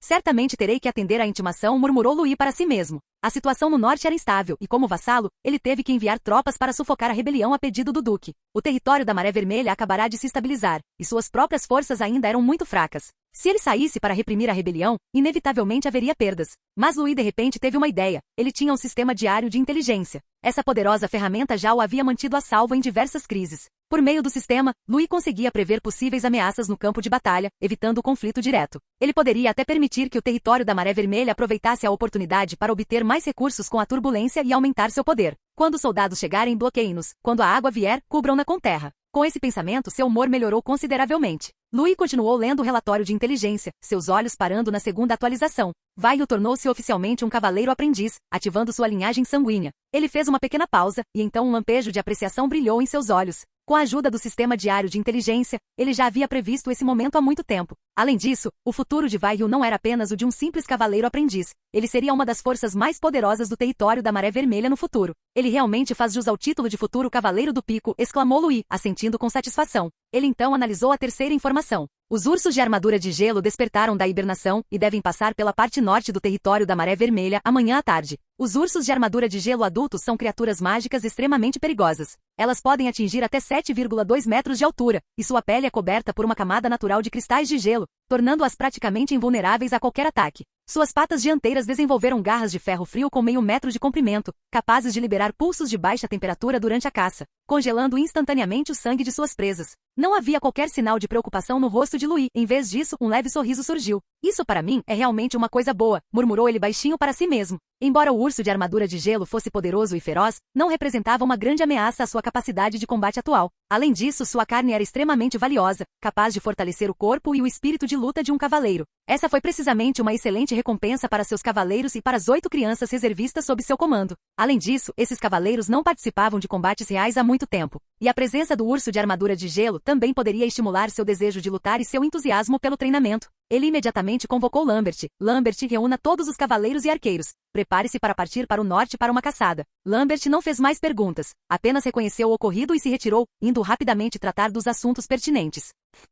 Certamente terei que atender à intimação, murmurou Louis para si mesmo. A situação no norte era instável, e como vassalo, ele teve que enviar tropas para sufocar a rebelião a pedido do duque. O território da Maré Vermelha acabará de se estabilizar, e suas próprias forças ainda eram muito fracas. Se ele saísse para reprimir a rebelião, inevitavelmente haveria perdas. Mas Louis de repente teve uma ideia. Ele tinha um sistema diário de inteligência. Essa poderosa ferramenta já o havia mantido a salvo em diversas crises. Por meio do sistema, Louis conseguia prever possíveis ameaças no campo de batalha, evitando o conflito direto. Ele poderia até permitir que o território da Maré Vermelha aproveitasse a oportunidade para obter mais recursos com a turbulência e aumentar seu poder. Quando os soldados chegarem, bloqueiem-nos. Quando a água vier, cubram-na com terra. Com esse pensamento, seu humor melhorou consideravelmente. Louis continuou lendo o relatório de inteligência, seus olhos parando na segunda atualização. Vaio tornou-se oficialmente um cavaleiro aprendiz, ativando sua linhagem sanguínea. Ele fez uma pequena pausa, e então um lampejo de apreciação brilhou em seus olhos. Com a ajuda do sistema diário de inteligência, ele já havia previsto esse momento há muito tempo. Além disso, o futuro de Vaio não era apenas o de um simples cavaleiro aprendiz. Ele seria uma das forças mais poderosas do território da Maré Vermelha no futuro. Ele realmente faz jus ao título de futuro Cavaleiro do Pico, exclamou Louis, assentindo com satisfação. Ele então analisou a terceira informação. Os ursos de armadura de gelo despertaram da hibernação e devem passar pela parte norte do território da Maré Vermelha amanhã à tarde. Os ursos de armadura de gelo adultos são criaturas mágicas extremamente perigosas. Elas podem atingir até 7,2 metros de altura, e sua pele é coberta por uma camada natural de cristais de gelo, tornando-as praticamente invulneráveis a qualquer ataque. Suas patas dianteiras desenvolveram garras de ferro frio com meio metro de comprimento, capazes de liberar pulsos de baixa temperatura durante a caça, congelando instantaneamente o sangue de suas presas. Não havia qualquer sinal de preocupação no rosto de Louis, em vez disso, um leve sorriso surgiu. Isso para mim é realmente uma coisa boa, murmurou ele baixinho para si mesmo. Embora o urso de armadura de gelo fosse poderoso e feroz, não representava uma grande ameaça à sua capacidade de combate atual. Além disso, sua carne era extremamente valiosa, capaz de fortalecer o corpo e o espírito de luta de um cavaleiro. Essa foi precisamente uma excelente recompensa para seus cavaleiros e para as 8 crianças reservistas sob seu comando. Além disso, esses cavaleiros não participavam de combates reais há muito tempo. E a presença do urso de armadura de gelo também poderia estimular seu desejo de lutar e seu entusiasmo pelo treinamento. Ele imediatamente convocou Lambert. Lambert, reúna todos os cavaleiros e arqueiros. Prepare-se para partir para o norte para uma caçada. Lambert não fez mais perguntas. Apenas reconheceu o ocorrido e se retirou, indo rapidamente tratar dos assuntos pertinentes.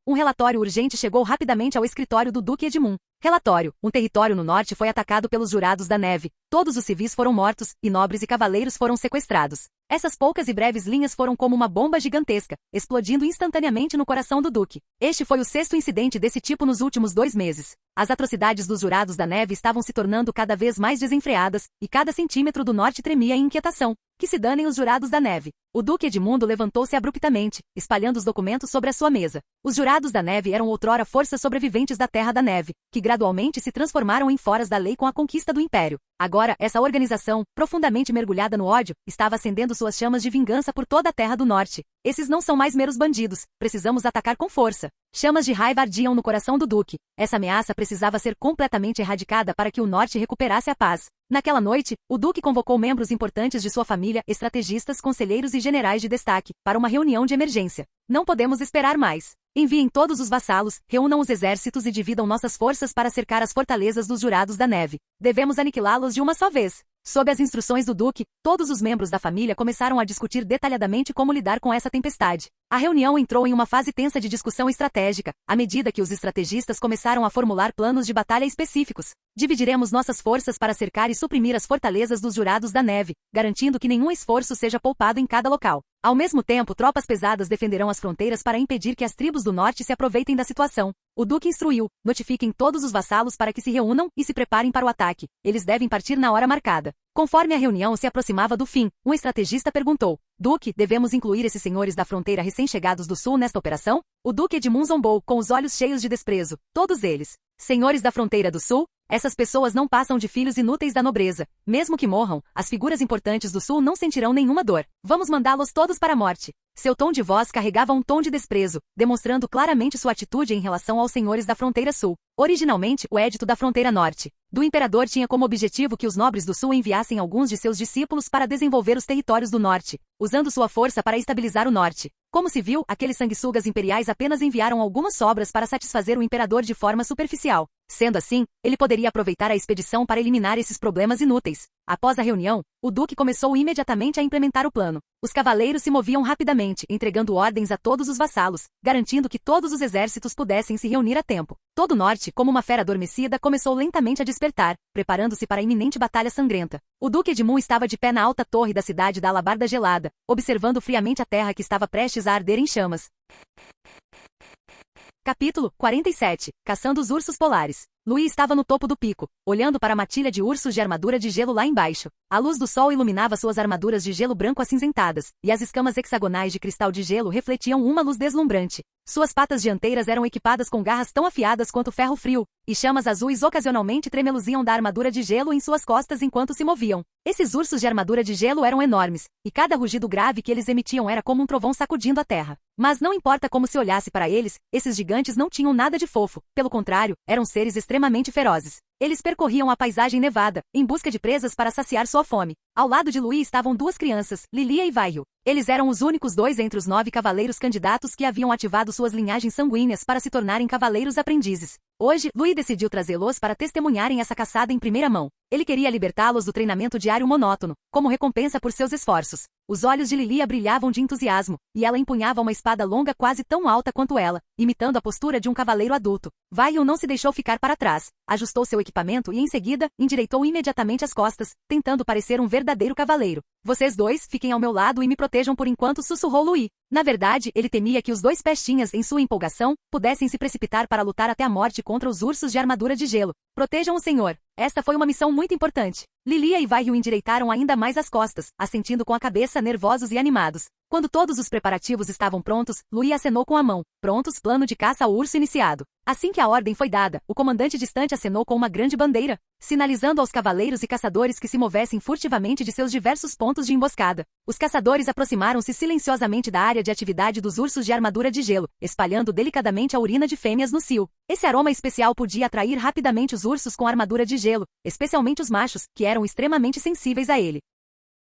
Um relatório urgente chegou rapidamente ao escritório do Duque Edmund. Relatório. Um território no norte foi atacado pelos Jurados da Neve. Todos os civis foram mortos, e nobres e cavaleiros foram sequestrados. Essas poucas e breves linhas foram como uma bomba gigantesca, explodindo instantaneamente no coração do Duque. Este foi o 6º incidente desse tipo nos últimos 2 meses. As atrocidades dos Jurados da Neve estavam se tornando cada vez mais desenfreadas, e cada centímetro do norte tremia em inquietação. Que se danem os Jurados da Neve. O Duque Edmundo levantou-se abruptamente, espalhando os documentos sobre a sua mesa. Os Jurados da Neve eram outrora forças sobreviventes da Terra da Neve, que gradualmente se transformaram em foras da lei com a conquista do Império. Agora, essa organização, profundamente mergulhada no ódio, estava acendendo suas chamas de vingança por toda a Terra do Norte. Esses não são mais meros bandidos. Precisamos atacar com força. Chamas de raiva ardiam no coração do Duque. Essa ameaça precisava ser completamente erradicada para que o Norte recuperasse a paz. Naquela noite, o Duque convocou membros importantes de sua família, estrategistas, conselheiros e generais de destaque, para uma reunião de emergência. Não podemos esperar mais. Enviem todos os vassalos, reúnam os exércitos e dividam nossas forças para cercar as fortalezas dos Jurados da Neve. Devemos aniquilá-los de uma só vez. Sob as instruções do Duque, todos os membros da família começaram a discutir detalhadamente como lidar com essa tempestade. A reunião entrou em uma fase tensa de discussão estratégica, à medida que os estrategistas começaram a formular planos de batalha específicos. Dividiremos nossas forças para cercar e suprimir as fortalezas dos Jurados da Neve, garantindo que nenhum esforço seja poupado em cada local. Ao mesmo tempo, tropas pesadas defenderão as fronteiras para impedir que as tribos do norte se aproveitem da situação. O Duque instruiu: notifiquem todos os vassalos para que se reúnam e se preparem para o ataque. Eles devem partir na hora marcada. Conforme a reunião se aproximava do fim, um estrategista perguntou: Duque, devemos incluir esses senhores da fronteira recém-chegados do sul nesta operação? O Duque Edmund zombou, com os olhos cheios de desprezo. Todos eles. Senhores da fronteira do sul? Essas pessoas não passam de filhos inúteis da nobreza. Mesmo que morram, as figuras importantes do sul não sentirão nenhuma dor. Vamos mandá-los todos para a morte. Seu tom de voz carregava um tom de desprezo, demonstrando claramente sua atitude em relação aos senhores da fronteira sul. Originalmente, o Édito da fronteira norte do imperador tinha como objetivo que os nobres do sul enviassem alguns de seus discípulos para desenvolver os territórios do norte, usando sua força para estabilizar o norte. Como se viu, aqueles sanguessugas imperiais apenas enviaram algumas sobras para satisfazer o imperador de forma superficial. Sendo assim, ele poderia aproveitar a expedição para eliminar esses problemas inúteis. Após a reunião, o duque começou imediatamente a implementar o plano. Os cavaleiros se moviam rapidamente, entregando ordens a todos os vassalos, garantindo que todos os exércitos pudessem se reunir a tempo. Todo o norte, como uma fera adormecida, começou lentamente a despertar, preparando-se para a iminente batalha sangrenta. O duque Edmund estava de pé na alta torre da cidade da Alabarda Gelada, observando friamente a terra que estava prestes a arder em chamas. Capítulo 47. Caçando os ursos polares. Louis estava no topo do pico, olhando para a matilha de ursos de armadura de gelo lá embaixo. A luz do sol iluminava suas armaduras de gelo branco acinzentadas, e as escamas hexagonais de cristal de gelo refletiam uma luz deslumbrante. Suas patas dianteiras eram equipadas com garras tão afiadas quanto ferro frio, e chamas azuis ocasionalmente tremeluziam da armadura de gelo em suas costas enquanto se moviam. Esses ursos de armadura de gelo eram enormes, e cada rugido grave que eles emitiam era como um trovão sacudindo a terra. Mas não importa como se olhasse para eles, esses gigantes não tinham nada de fofo, pelo contrário, eram seres extremamente ferozes. Eles percorriam a paisagem nevada, em busca de presas para saciar sua fome. Ao lado de Louis estavam duas crianças, Lilia e Vairil. Eles eram os únicos dois entre os 9 cavaleiros candidatos que haviam ativado suas linhagens sanguíneas para se tornarem cavaleiros aprendizes. Hoje, Louis decidiu trazê-los para testemunharem essa caçada em primeira mão. Ele queria libertá-los do treinamento diário monótono, como recompensa por seus esforços. Os olhos de Lilia brilhavam de entusiasmo, e ela empunhava uma espada longa quase tão alta quanto ela, imitando a postura de um cavaleiro adulto. Vairil não se deixou ficar para trás, ajustou seu equipamento e em seguida, endireitou imediatamente as costas, tentando parecer um verdadeiro cavaleiro. Vocês dois, fiquem ao meu lado e me protejam por enquanto, sussurrou Louis. Na verdade, ele temia que os dois pestinhas, em sua empolgação, pudessem se precipitar para lutar até a morte contra os ursos de armadura de gelo. Protejam o senhor. Esta foi uma missão muito importante. Lilia e Vairil endireitaram ainda mais as costas, assentindo com a cabeça, nervosos e animados. Quando todos os preparativos estavam prontos, Louis acenou com a mão. Prontos, plano de caça ao urso iniciado. Assim que a ordem foi dada, o comandante distante acenou com uma grande bandeira, sinalizando aos cavaleiros e caçadores que se movessem furtivamente de seus diversos pontos de emboscada. Os caçadores aproximaram-se silenciosamente da área de atividade dos ursos de armadura de gelo, espalhando delicadamente a urina de fêmeas no cio. Esse aroma especial podia atrair rapidamente os ursos com armadura de gelo, especialmente os machos, que eram extremamente sensíveis a ele.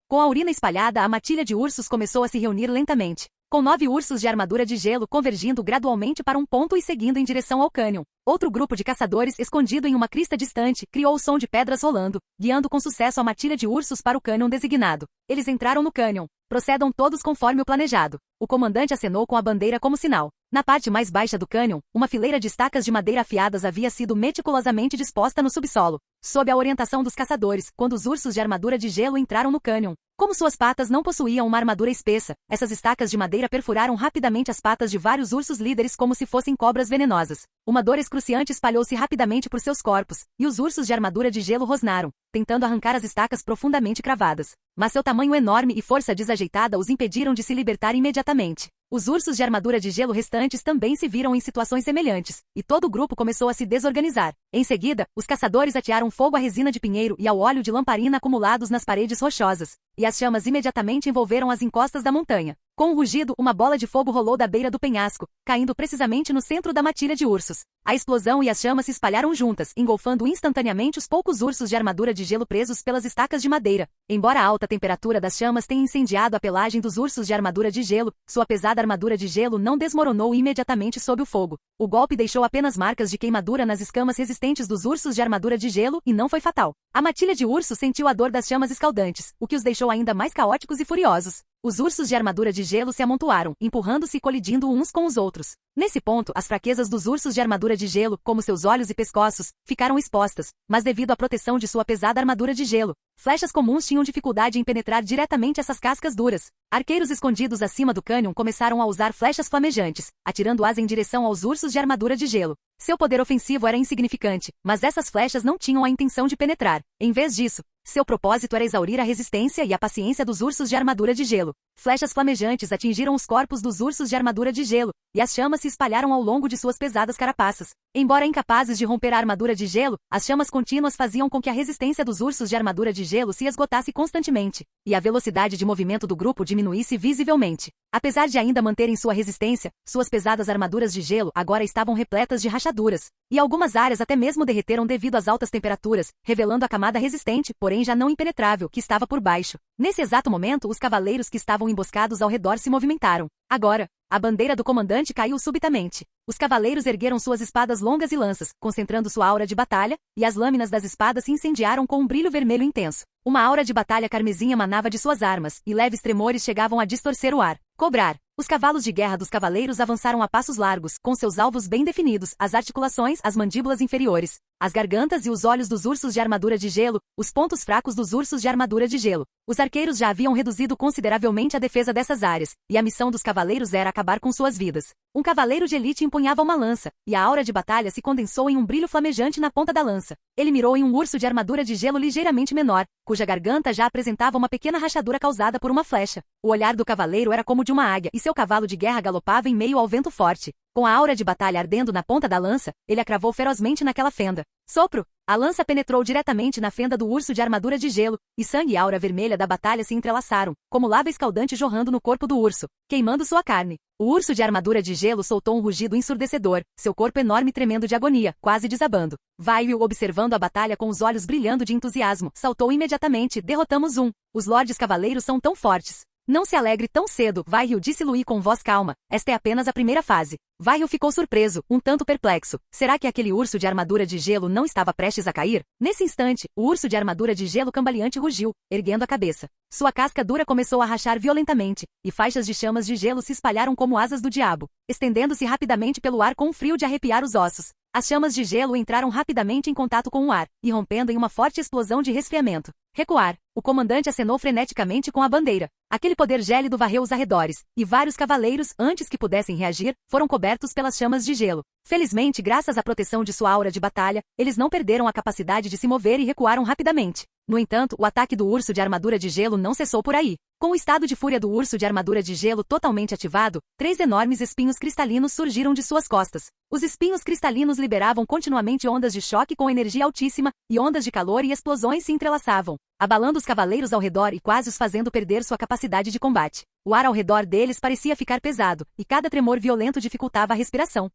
Com a urina espalhada, a matilha de ursos começou a se reunir lentamente, com 9 ursos de armadura de gelo convergindo gradualmente para um ponto e seguindo em direção ao cânion. Outro grupo de caçadores, escondido em uma crista distante, criou o som de pedras rolando, guiando com sucesso a matilha de ursos para o cânion designado. Eles entraram no cânion. Procedam todos conforme o planejado. O comandante acenou com a bandeira como sinal. Na parte mais baixa do cânion, uma fileira de estacas de madeira afiadas havia sido meticulosamente disposta no subsolo, sob a orientação dos caçadores, quando os ursos de armadura de gelo entraram no cânion. Como suas patas não possuíam uma armadura espessa, essas estacas de madeira perfuraram rapidamente as patas de vários ursos líderes como se fossem cobras venenosas. Uma dor excruciante espalhou-se rapidamente por seus corpos, e os ursos de armadura de gelo rosnaram, tentando arrancar as estacas profundamente cravadas. Mas seu tamanho enorme e força desajeitada os impediram de se libertar imediatamente. Os ursos de armadura de gelo restantes também se viram em situações semelhantes, e todo o grupo começou a se desorganizar. Em seguida, os caçadores atearam fogo à resina de pinheiro e ao óleo de lamparina acumulados nas paredes rochosas, e as chamas imediatamente envolveram as encostas da montanha. Com um rugido, uma bola de fogo rolou da beira do penhasco, caindo precisamente no centro da matilha de ursos. A explosão e as chamas se espalharam juntas, engolfando instantaneamente os poucos ursos de armadura de gelo presos pelas estacas de madeira. Embora a alta temperatura das chamas tenha incendiado a pelagem dos ursos de armadura de gelo, sua pesada armadura de gelo não desmoronou imediatamente sob o fogo. O golpe deixou apenas marcas de queimadura nas escamas resistentes dos ursos de armadura de gelo e não foi fatal. A matilha de urso sentiu a dor das chamas escaldantes, o que os deixou ainda mais caóticos e furiosos. Os ursos de armadura de gelo se amontoaram, empurrando-se e colidindo uns com os outros. Nesse ponto, as fraquezas dos ursos de armadura de gelo, como seus olhos e pescoços, ficaram expostas, mas devido à proteção de sua pesada armadura de gelo, flechas comuns tinham dificuldade em penetrar diretamente essas cascas duras. Arqueiros escondidos acima do cânion começaram a usar flechas flamejantes, atirando-as em direção aos ursos de armadura de gelo. Seu poder ofensivo era insignificante, mas essas flechas não tinham a intenção de penetrar. Em vez disso, seu propósito era exaurir a resistência e a paciência dos ursos de armadura de gelo. Flechas flamejantes atingiram os corpos dos ursos de armadura de gelo, e as chamas se espalharam ao longo de suas pesadas carapaças. Embora incapazes de romper a armadura de gelo, as chamas contínuas faziam com que a resistência dos ursos de armadura de gelo se esgotasse constantemente, e a velocidade de movimento do grupo diminuísse visivelmente. Apesar de ainda manterem sua resistência, suas pesadas armaduras de gelo agora estavam repletas de rachaduras, e algumas áreas até mesmo derreteram devido às altas temperaturas, revelando a camada resistente, porém já não impenetrável, que estava por baixo. Nesse exato momento, os cavaleiros que estavam estavam emboscados ao redor se movimentaram. Agora, a bandeira do comandante caiu subitamente. Os cavaleiros ergueram suas espadas longas e lanças, concentrando sua aura de batalha, e as lâminas das espadas se incendiaram com um brilho vermelho intenso. Uma aura de batalha carmesim emanava de suas armas, e leves tremores chegavam a distorcer o ar. Cobrar. Os cavalos de guerra dos cavaleiros avançaram a passos largos, com seus alvos bem definidos, as articulações, as mandíbulas inferiores, as gargantas e os olhos dos ursos de armadura de gelo, os pontos fracos dos ursos de armadura de gelo. Os arqueiros já haviam reduzido consideravelmente a defesa dessas áreas, e a missão dos cavaleiros era acabar com suas vidas. Um cavaleiro de elite empunhava uma lança, e a aura de batalha se condensou em um brilho flamejante na ponta da lança. Ele mirou em um urso de armadura de gelo ligeiramente menor, cuja garganta já apresentava uma pequena rachadura causada por uma flecha. O olhar do cavaleiro era como de uma águia, e seu cavalo de guerra galopava em meio ao vento forte. Com a aura de batalha ardendo na ponta da lança, ele a cravou ferozmente naquela fenda. Sopro! A lança penetrou diretamente na fenda do urso de armadura de gelo, e sangue e aura vermelha da batalha se entrelaçaram, como lava escaldante jorrando no corpo do urso, queimando sua carne. O urso de armadura de gelo soltou um rugido ensurdecedor, seu corpo enorme tremendo de agonia, quase desabando. Vaio, observando a batalha com os olhos brilhando de entusiasmo, saltou imediatamente: derrotamos um. Os lordes cavaleiros são tão fortes. Não se alegre tão cedo, Vairil, disse Luí com voz calma. Esta é apenas a primeira fase. Vairil ficou surpreso, um tanto perplexo. Será que aquele urso de armadura de gelo não estava prestes a cair? Nesse instante, o urso de armadura de gelo cambaleante rugiu, erguendo a cabeça. Sua casca dura começou a rachar violentamente, e faixas de chamas de gelo se espalharam como asas do diabo, estendendo-se rapidamente pelo ar com um frio de arrepiar os ossos. As chamas de gelo entraram rapidamente em contato com o ar, irrompendo em uma forte explosão de resfriamento. Recuar. O comandante acenou freneticamente com a bandeira. Aquele poder gélido varreu os arredores, e vários cavaleiros, antes que pudessem reagir, foram cobertos pelas chamas de gelo. Felizmente, graças à proteção de sua aura de batalha, eles não perderam a capacidade de se mover e recuaram rapidamente. No entanto, o ataque do urso de armadura de gelo não cessou por aí. Com o estado de fúria do urso de armadura de gelo totalmente ativado, 3 enormes espinhos cristalinos surgiram de suas costas. Os espinhos cristalinos liberavam continuamente ondas de choque com energia altíssima, e ondas de calor e explosões se entrelaçavam, abalando os cavaleiros ao redor e quase os fazendo perder sua capacidade de combate. O ar ao redor deles parecia ficar pesado, e cada tremor violento dificultava a respiração.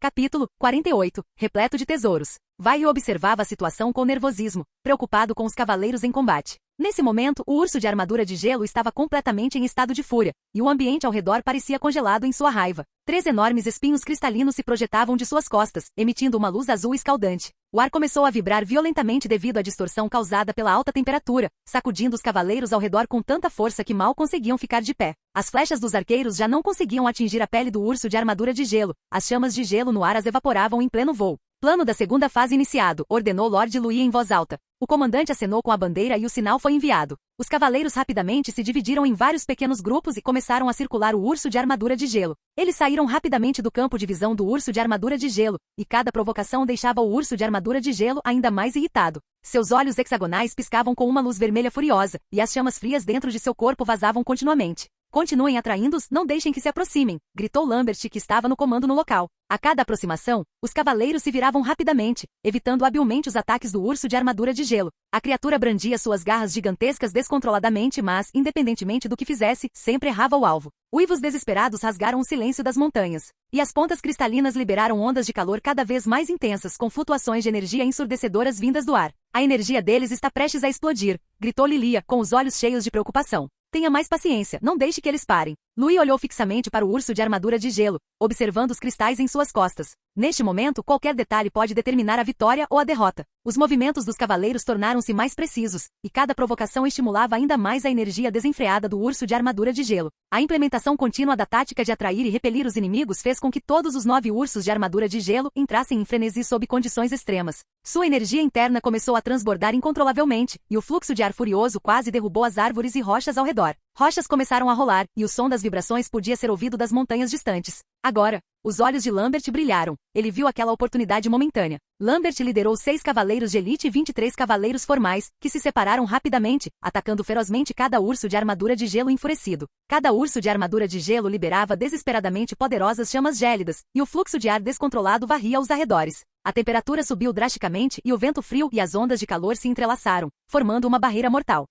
Capítulo 48. Repleto de tesouros. Vaio observava a situação com nervosismo, preocupado com os cavaleiros em combate. Nesse momento, o urso de armadura de gelo estava completamente em estado de fúria, e o ambiente ao redor parecia congelado em sua raiva. 3 enormes espinhos cristalinos se projetavam de suas costas, emitindo uma luz azul escaldante. O ar começou a vibrar violentamente devido à distorção causada pela alta temperatura, sacudindo os cavaleiros ao redor com tanta força que mal conseguiam ficar de pé. As flechas dos arqueiros já não conseguiam atingir a pele do urso de armadura de gelo, as chamas de gelo no ar as evaporavam em pleno voo. Plano da segunda fase iniciado, ordenou Lord Luí em voz alta. O comandante acenou com a bandeira e o sinal foi enviado. Os cavaleiros rapidamente se dividiram em vários pequenos grupos e começaram a circular o urso de armadura de gelo. Eles saíram rapidamente do campo de visão do urso de armadura de gelo, e cada provocação deixava o urso de armadura de gelo ainda mais irritado. Seus olhos hexagonais piscavam com uma luz vermelha furiosa, e as chamas frias dentro de seu corpo vazavam continuamente. Continuem atraindo-os, não deixem que se aproximem, gritou Lambert, que estava no comando no local. A cada aproximação, os cavaleiros se viravam rapidamente, evitando habilmente os ataques do urso de armadura de gelo. A criatura brandia suas garras gigantescas descontroladamente, mas, independentemente do que fizesse, sempre errava o alvo. Uivos desesperados rasgaram o silêncio das montanhas, e as pontas cristalinas liberaram ondas de calor cada vez mais intensas, com flutuações de energia ensurdecedoras vindas do ar. A energia deles está prestes a explodir, gritou Lilia, com os olhos cheios de preocupação. Tenha mais paciência, não deixe que eles parem. Luí olhou fixamente para o urso de armadura de gelo, observando os cristais em suas costas. Neste momento, qualquer detalhe pode determinar a vitória ou a derrota. Os movimentos dos cavaleiros tornaram-se mais precisos, e cada provocação estimulava ainda mais a energia desenfreada do urso de armadura de gelo. A implementação contínua da tática de atrair e repelir os inimigos fez com que todos os 9 ursos de armadura de gelo entrassem em frenesi sob condições extremas. Sua energia interna começou a transbordar incontrolavelmente, e o fluxo de ar furioso quase derrubou as árvores e rochas ao redor. Rochas começaram a rolar, e o som das vibrações podia ser ouvido das montanhas distantes. Agora, os olhos de Lambert brilharam. Ele viu aquela oportunidade momentânea. Lambert liderou 6 cavaleiros de elite e 23 cavaleiros formais, que se separaram rapidamente, atacando ferozmente cada urso de armadura de gelo enfurecido. Cada urso de armadura de gelo liberava desesperadamente poderosas chamas gélidas, e o fluxo de ar descontrolado varria os arredores. A temperatura subiu drasticamente e o vento frio e as ondas de calor se entrelaçaram, formando uma barreira mortal.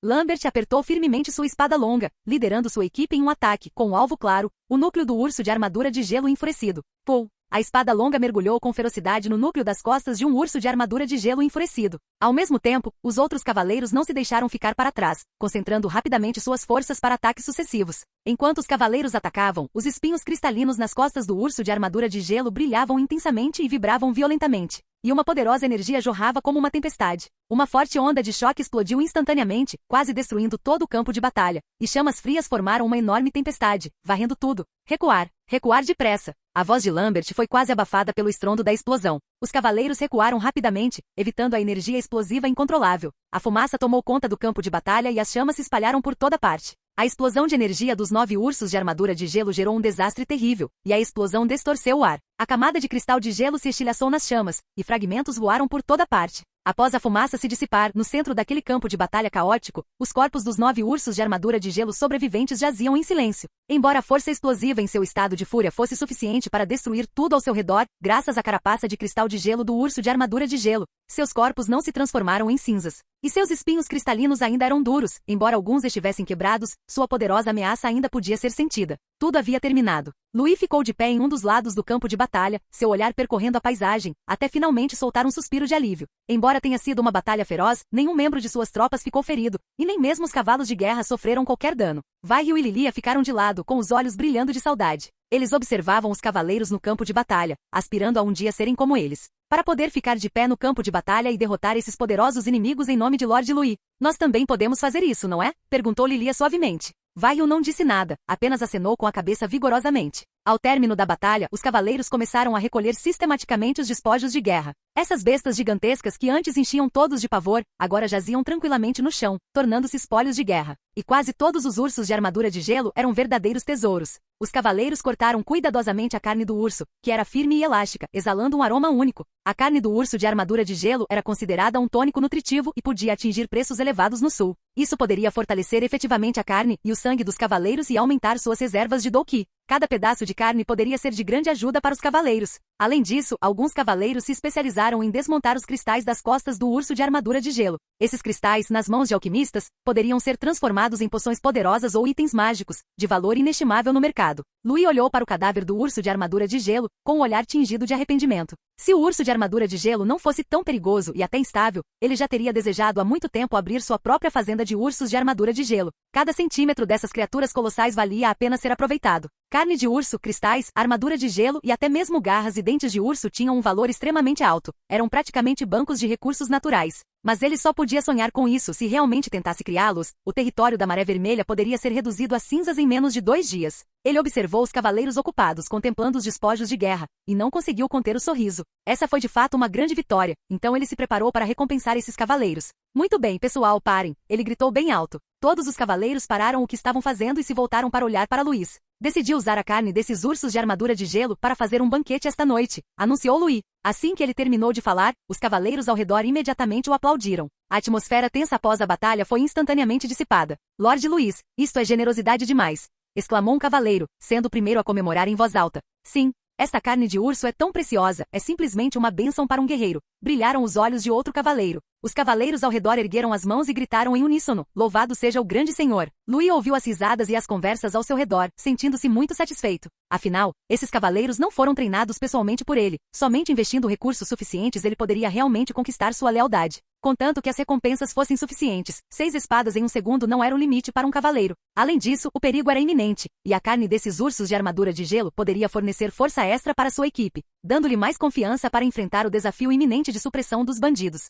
Lambert apertou firmemente sua espada longa, liderando sua equipe em um ataque, com um alvo claro, o núcleo do urso de armadura de gelo enfurecido. Pou! A espada longa mergulhou com ferocidade no núcleo das costas de um urso de armadura de gelo enfurecido. Ao mesmo tempo, os outros cavaleiros não se deixaram ficar para trás, concentrando rapidamente suas forças para ataques sucessivos. Enquanto os cavaleiros atacavam, os espinhos cristalinos nas costas do urso de armadura de gelo brilhavam intensamente e vibravam violentamente. E uma poderosa energia jorrava como uma tempestade. Uma forte onda de choque explodiu instantaneamente, quase destruindo todo o campo de batalha, e chamas frias formaram uma enorme tempestade, varrendo tudo. Recuar, recuar depressa. A voz de Lambert foi quase abafada pelo estrondo da explosão. Os cavaleiros recuaram rapidamente, evitando a energia explosiva incontrolável. A fumaça tomou conta do campo de batalha e as chamas se espalharam por toda parte. A explosão de energia dos 9 ursos de armadura de gelo gerou um desastre terrível, e a explosão distorceu o ar. A camada de cristal de gelo se estilhaçou nas chamas, e fragmentos voaram por toda parte. Após a fumaça se dissipar, no centro daquele campo de batalha caótico, os corpos dos 9 ursos de armadura de gelo sobreviventes jaziam em silêncio. Embora a força explosiva em seu estado de fúria fosse suficiente para destruir tudo ao seu redor, graças à carapaça de cristal de gelo do urso de armadura de gelo, seus corpos não se transformaram em cinzas. E seus espinhos cristalinos ainda eram duros, embora alguns estivessem quebrados, sua poderosa ameaça ainda podia ser sentida. Tudo havia terminado. Louis ficou de pé em um dos lados do campo de batalha, seu olhar percorrendo a paisagem, até finalmente soltar um suspiro de alívio. Embora tenha sido uma batalha feroz, nenhum membro de suas tropas ficou ferido, e nem mesmo os cavalos de guerra sofreram qualquer dano. Vairil e Lilia ficaram de lado, com os olhos brilhando de saudade. Eles observavam os cavaleiros no campo de batalha, aspirando a um dia serem como eles. Para poder ficar de pé no campo de batalha e derrotar esses poderosos inimigos em nome de Lord Louis. Nós também podemos fazer isso, não é? Perguntou Lilia suavemente. Vairil não disse nada, apenas acenou com a cabeça vigorosamente. Ao término da batalha, os cavaleiros começaram a recolher sistematicamente os despojos de guerra. Essas bestas gigantescas que antes enchiam todos de pavor, agora jaziam tranquilamente no chão, tornando-se espólios de guerra. E quase todos os ursos de armadura de gelo eram verdadeiros tesouros. Os cavaleiros cortaram cuidadosamente a carne do urso, que era firme e elástica, exalando um aroma único. A carne do urso de armadura de gelo era considerada um tônico nutritivo e podia atingir preços elevados no sul. Isso poderia fortalecer efetivamente a carne e o sangue dos cavaleiros e aumentar suas reservas de Douki. Cada pedaço de carne poderia ser de grande ajuda para os cavaleiros. Além disso, alguns cavaleiros se especializaram em desmontar os cristais das costas do urso de armadura de gelo. Esses cristais, nas mãos de alquimistas, poderiam ser transformados em poções poderosas ou itens mágicos, de valor inestimável no mercado. Louis olhou para o cadáver do urso de armadura de gelo, com um olhar tingido de arrependimento. Se o urso de armadura de gelo não fosse tão perigoso e até instável, ele já teria desejado há muito tempo abrir sua própria fazenda de ursos de armadura de gelo. Cada centímetro dessas criaturas colossais valia a pena ser aproveitado. Carne de urso, cristais, armadura de gelo e até mesmo garras e dentes de urso tinham um valor extremamente alto. Eram praticamente bancos de recursos naturais. Mas ele só podia sonhar com isso se realmente tentasse criá-los. O território da Maré Vermelha poderia ser reduzido a cinzas em menos de 2 dias. Ele observou os cavaleiros ocupados contemplando os despojos de guerra, e não conseguiu conter o sorriso. Essa foi de fato uma grande vitória, então ele se preparou para recompensar esses cavaleiros. Muito bem, pessoal, parem, ele gritou bem alto. Todos os cavaleiros pararam o que estavam fazendo e se voltaram para olhar para Louis. Decidi usar a carne desses ursos de armadura de gelo para fazer um banquete esta noite, anunciou Louis. Assim que ele terminou de falar, os cavaleiros ao redor imediatamente o aplaudiram. A atmosfera tensa após a batalha foi instantaneamente dissipada. Lord Louis, isto é generosidade demais, exclamou um cavaleiro, sendo o primeiro a comemorar em voz alta. Sim, esta carne de urso é tão preciosa, é simplesmente uma bênção para um guerreiro. Brilharam os olhos de outro cavaleiro. Os cavaleiros ao redor ergueram as mãos e gritaram em uníssono, louvado seja o grande senhor. Louis ouviu as risadas e as conversas ao seu redor, sentindo-se muito satisfeito. Afinal, esses cavaleiros não foram treinados pessoalmente por ele. Somente investindo recursos suficientes ele poderia realmente conquistar sua lealdade. Contanto que as recompensas fossem suficientes, 6 espadas em um segundo não era o limite para um cavaleiro. Além disso, o perigo era iminente, e a carne desses ursos de armadura de gelo poderia fornecer força extra para sua equipe, dando-lhe mais confiança para enfrentar o desafio iminente de supressão dos bandidos.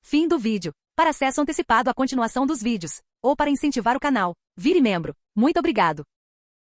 Fim do vídeo. Para acesso antecipado à continuação dos vídeos, ou para incentivar o canal, vire membro. Muito obrigado.